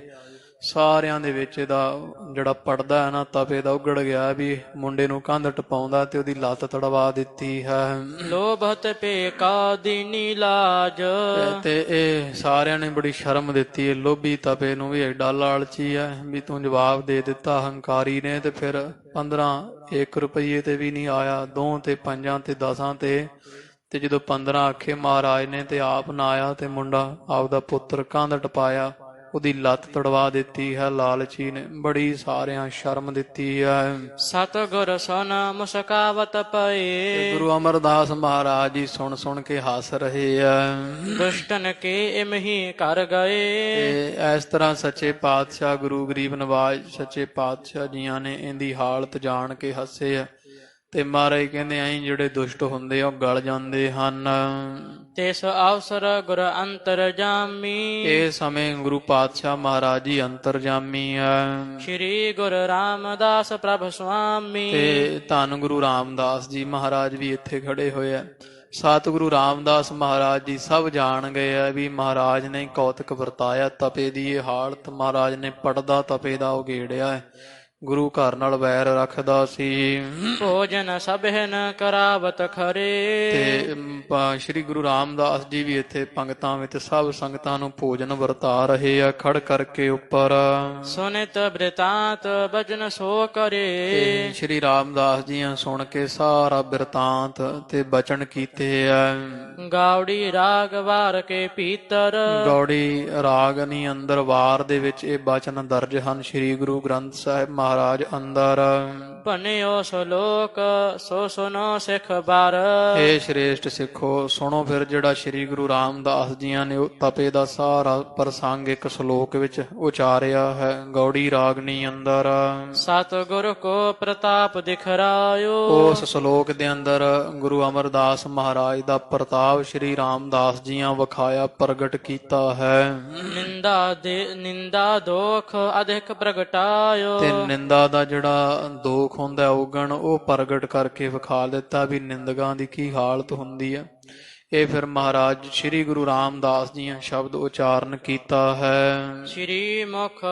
ਸਾਰਿਆਂ ਦੇ ਵਿੱਚ ਇਹਦਾ ਜਿਹੜਾ ਪੜਦਾ ਹੈ ਨਾ ਤਪੇ ਦਾ ਉਗੜ ਗਿਆ ਵੀ ਮੁੰਡੇ ਨੂੰ ਕੰਧ ਟਪਾਉਂਦਾ ਤੇ ਉਹਦੀ ਲੱਤ ਤੜਵਾ ਦਿੱਤੀ ਹੈ। ਲੋਭਤ ਪੇ ਕਾ ਦੀਨੀ ਲਾਜ। ਤੇ ਇਹ ਸਾਰਿਆਂ ਨੇ ਬੜੀ ਸ਼ਰਮ ਦਿੱਤੀ ਹੈ। ਲੋਭੀ ਤਪੇ ਨੂੰ ਵੀ ਐਡਾ ਲਾਲਚੀ ਹੈ ਵੀ ਤੂੰ ਜਵਾਬ ਦੇ ਦਿੱਤਾ ਹੰਕਾਰੀ ਨੇ। ਤੇ ਫਿਰ 15 1 ਰੁਪਈਏ ਤੇ ਵੀ ਨਹੀਂ ਆਇਆ, 2 ਤੇ 5 ਤੇ 10 ਤੇ ਜਦੋਂ 15 ਆਖੇ ਮਹਾਰਾਜ ਨੇ ਤੇ ਆਪ ਨਾ ਆਇਆ ਤੇ ਮੁੰਡਾ ਆਪਦਾ ਪੁੱਤਰ ਕੰਧ ਟਪਾਇਆ ਉਹਦੀ ਲੱਤ ਤੜਵਾ ਦਿੱਤੀ ਹੈ। ਲਾਲਚੀ ਨੇ ਬੜੀ ਸਾਰਿਆਂ ਸ਼ਰਮ ਦਿੱਤੀ ਹੈ। ਸਤਿਗੁਰ ਸੁਨ ਮੁਸਕਾਵਤ ਤੇ ਪਏ ਗੁਰੂ ਅਮਰਦਾਸ ਮਹਾਰਾਜ ਜੀ ਸੁਣ ਸੁਣ ਕੇ ਹੱਸ ਰਹੇ ਆ। ਦੁਸ਼ਟਨ ਕੇ ਇਮਹੀ ਕਰ ਗਏ ਤੇ ਇਸ ਤਰ੍ਹਾਂ ਸੱਚੇ ਪਾਤਸ਼ਾਹ ਗੁਰੂ ਗਰੀਬ ਨਵਾਜ ਸੱਚੇ ਪਾਤਸ਼ਾਹ ਜੀਆਂ ਨੇ ਇਹਦੀ ਹਾਲਤ ਜਾਣ ਕੇ ਹੱਸੇ ਆ। ਤੇ ਮਹਾਰਾਜ ਕਹਿੰਦੇ ਐਂ ਜਿਹੜੇ ਦੁਸ਼ਟ ਹੁੰਦੇ ਆ ਉਹ ਗਲ ਜਾਂਦੇ ਹਨ। ਤਿਸ ਅਵਸਰ ਗੁਰ ਅੰਤਰਜਾਮੀ ਇਹ ਸਮੇਂ ਗੁਰੂ ਪਾਤਸ਼ਾਹ ਮਹਾਰਾਜ ਜੀ ਅੰਤਰਜਾਮੀ ਆ। ਸ਼੍ਰੀ ਗੁਰੂ ਰਾਮਦਾਸ ਪ੍ਰਭ ਸੁਆਮੀ ਤੇ ਧੰਨ ਗੁਰੂ ਰਾਮਦਾਸ ਜੀ ਮਹਾਰਾਜ ਵੀ ਇੱਥੇ ਖੜੇ ਹੋਏ ਆ। ਸਤਿਗੁਰੂ ਰਾਮਦਾਸ ਮਹਾਰਾਜ ਜੀ ਸਭ ਜਾਣ ਗਏ ਆ ਵੀ ਮਹਾਰਾਜ ਨੇ ਕੌਤਕ ਵਰਤਾਇਆ। ਤਪੇ ਦੀ ਇਹ ਹਾਲਤ ਮਹਾਰਾਜ ਨੇ ਪੜਦਾ ਤਪੇ ਦਾ ਉਗੇੜਿਆ ਹੈ। ਗੁਰੂ ਘਰ ਨਾਲ ਵੈਰ ਰੱਖਦਾ ਸੀ। ਭੋਜਨ ਸਭਨ ਕਰਾਵਤ ਖਰੇ ਤੇ ਸ਼੍ਰੀ ਗੁਰੂ ਰਾਮਦਾਸ ਜੀ ਵੀ ਇੱਥੇ ਪੰਗਤਾਂ ਵਿੱਚ ਸਭ ਸੰਗਤਾਂ ਨੂੰ ਭੋਜਨ ਵਰਤਾ ਰਹੇ ਆ ਖੜ ਕਰਕੇ ਉੱਪਰ। ਸੁਨਿਤ ਬ੍ਰਿਤਾਂਤ ਬਚਨ ਸੋ ਕਰੇ ਤੇ ਸ਼੍ਰੀ ਰਾਮਦਾਸ ਜੀ ਸੁਣ ਕੇ ਸਾਰਾ ਬਿਰਤਾਂਤ ਤੇ ਬਚਨ ਕੀਤੇ ਆ। ਗਾਉੜੀ ਰਾਗ ਵਾਰ ਕੇ ਭੀਤਰ ਗੌੜੀ ਰਾਗਨੀ ਅੰਦਰ ਵਾਰ ਦੇ ਵਿੱਚ ਇਹ ਬਚਨ ਦਰਜ ਹਨ। ਸ਼੍ਰੀ ਗੁਰੂ ਗ੍ਰੰਥ ਸਾਹਿਬ ਮਹਾਰਾਜ ਅੰਦਰ। ਭਨਿਓ ਸਲੋਕ ਸੋ ਸੁਨੋ ਸਿੱਖ ਬਾਰ ਇਹ ਸ਼੍ਰੇਸ਼ਟ ਸਿੱਖੋ ਸੁਣੋ ਫਿਰ ਜਿਹੜਾ ਸ਼੍ਰੀ ਗੁਰੂ ਰਾਮਦਾਸ ਜੀਆਂ ਨੇ ਉਹ ਤਪੇ ਦਾ ਸਾਰਾ ਪ੍ਰਸੰਗ ਇੱਕ ਸ਼ਲੋਕ ਵਿੱਚ ਉਚਾਰਿਆ ਹੈ। ਗੌੜੀ ਰਾਗਨੀ ਅੰਦਰ। ਸਤਿਗੁਰ ਕੋ ਪ੍ਰਤਾਪ ਦਿਖਰਾਇਓ ਉਸ ਸ਼ਲੋਕ ਦੇ ਅੰਦਰ ਗੁਰੂ ਅਮਰਦਾਸ ਮਹਾਰਾਜ ਦਾ ਪ੍ਰਤਾਪ ਸ਼੍ਰੀ ਰਾਮਦਾਸ ਜੀਆਂ ਵਿਖਾਇਆ ਪ੍ਰਗਟ ਕੀਤਾ ਹੈ। ਨਿੰਦਾ ਦੋਖ ਅਧਿਕ ਪ੍ਰਗਟਾਇਓ ਤੇ ਨਿੰਦਾ ਦਾ ਜਿਹੜਾ ਦੋਖ ਹੁੰਦਾ ਔਗਣ ਉਹ ਪ੍ਰਗਟ ਕਰਕੇ ਵਿਖਾ ਦਿੱਤਾ ਵੀ ਨਿੰਦਕਾਂ ਦੀ ਕੀ ਹਾਲਤ ਹੁੰਦੀ ਹੈ। ਇਹ ਫਿਰ ਮਹਾਰਾਜ ਸ਼੍ਰੀ ਗੁਰੂ ਰਾਮਦਾਸ ਜੀਆਂ ਸ਼ਬਦ ਉਚਾਰਨ ਕੀਤਾ ਹੈ। ਸ਼੍ਰੀ ਮੁਖ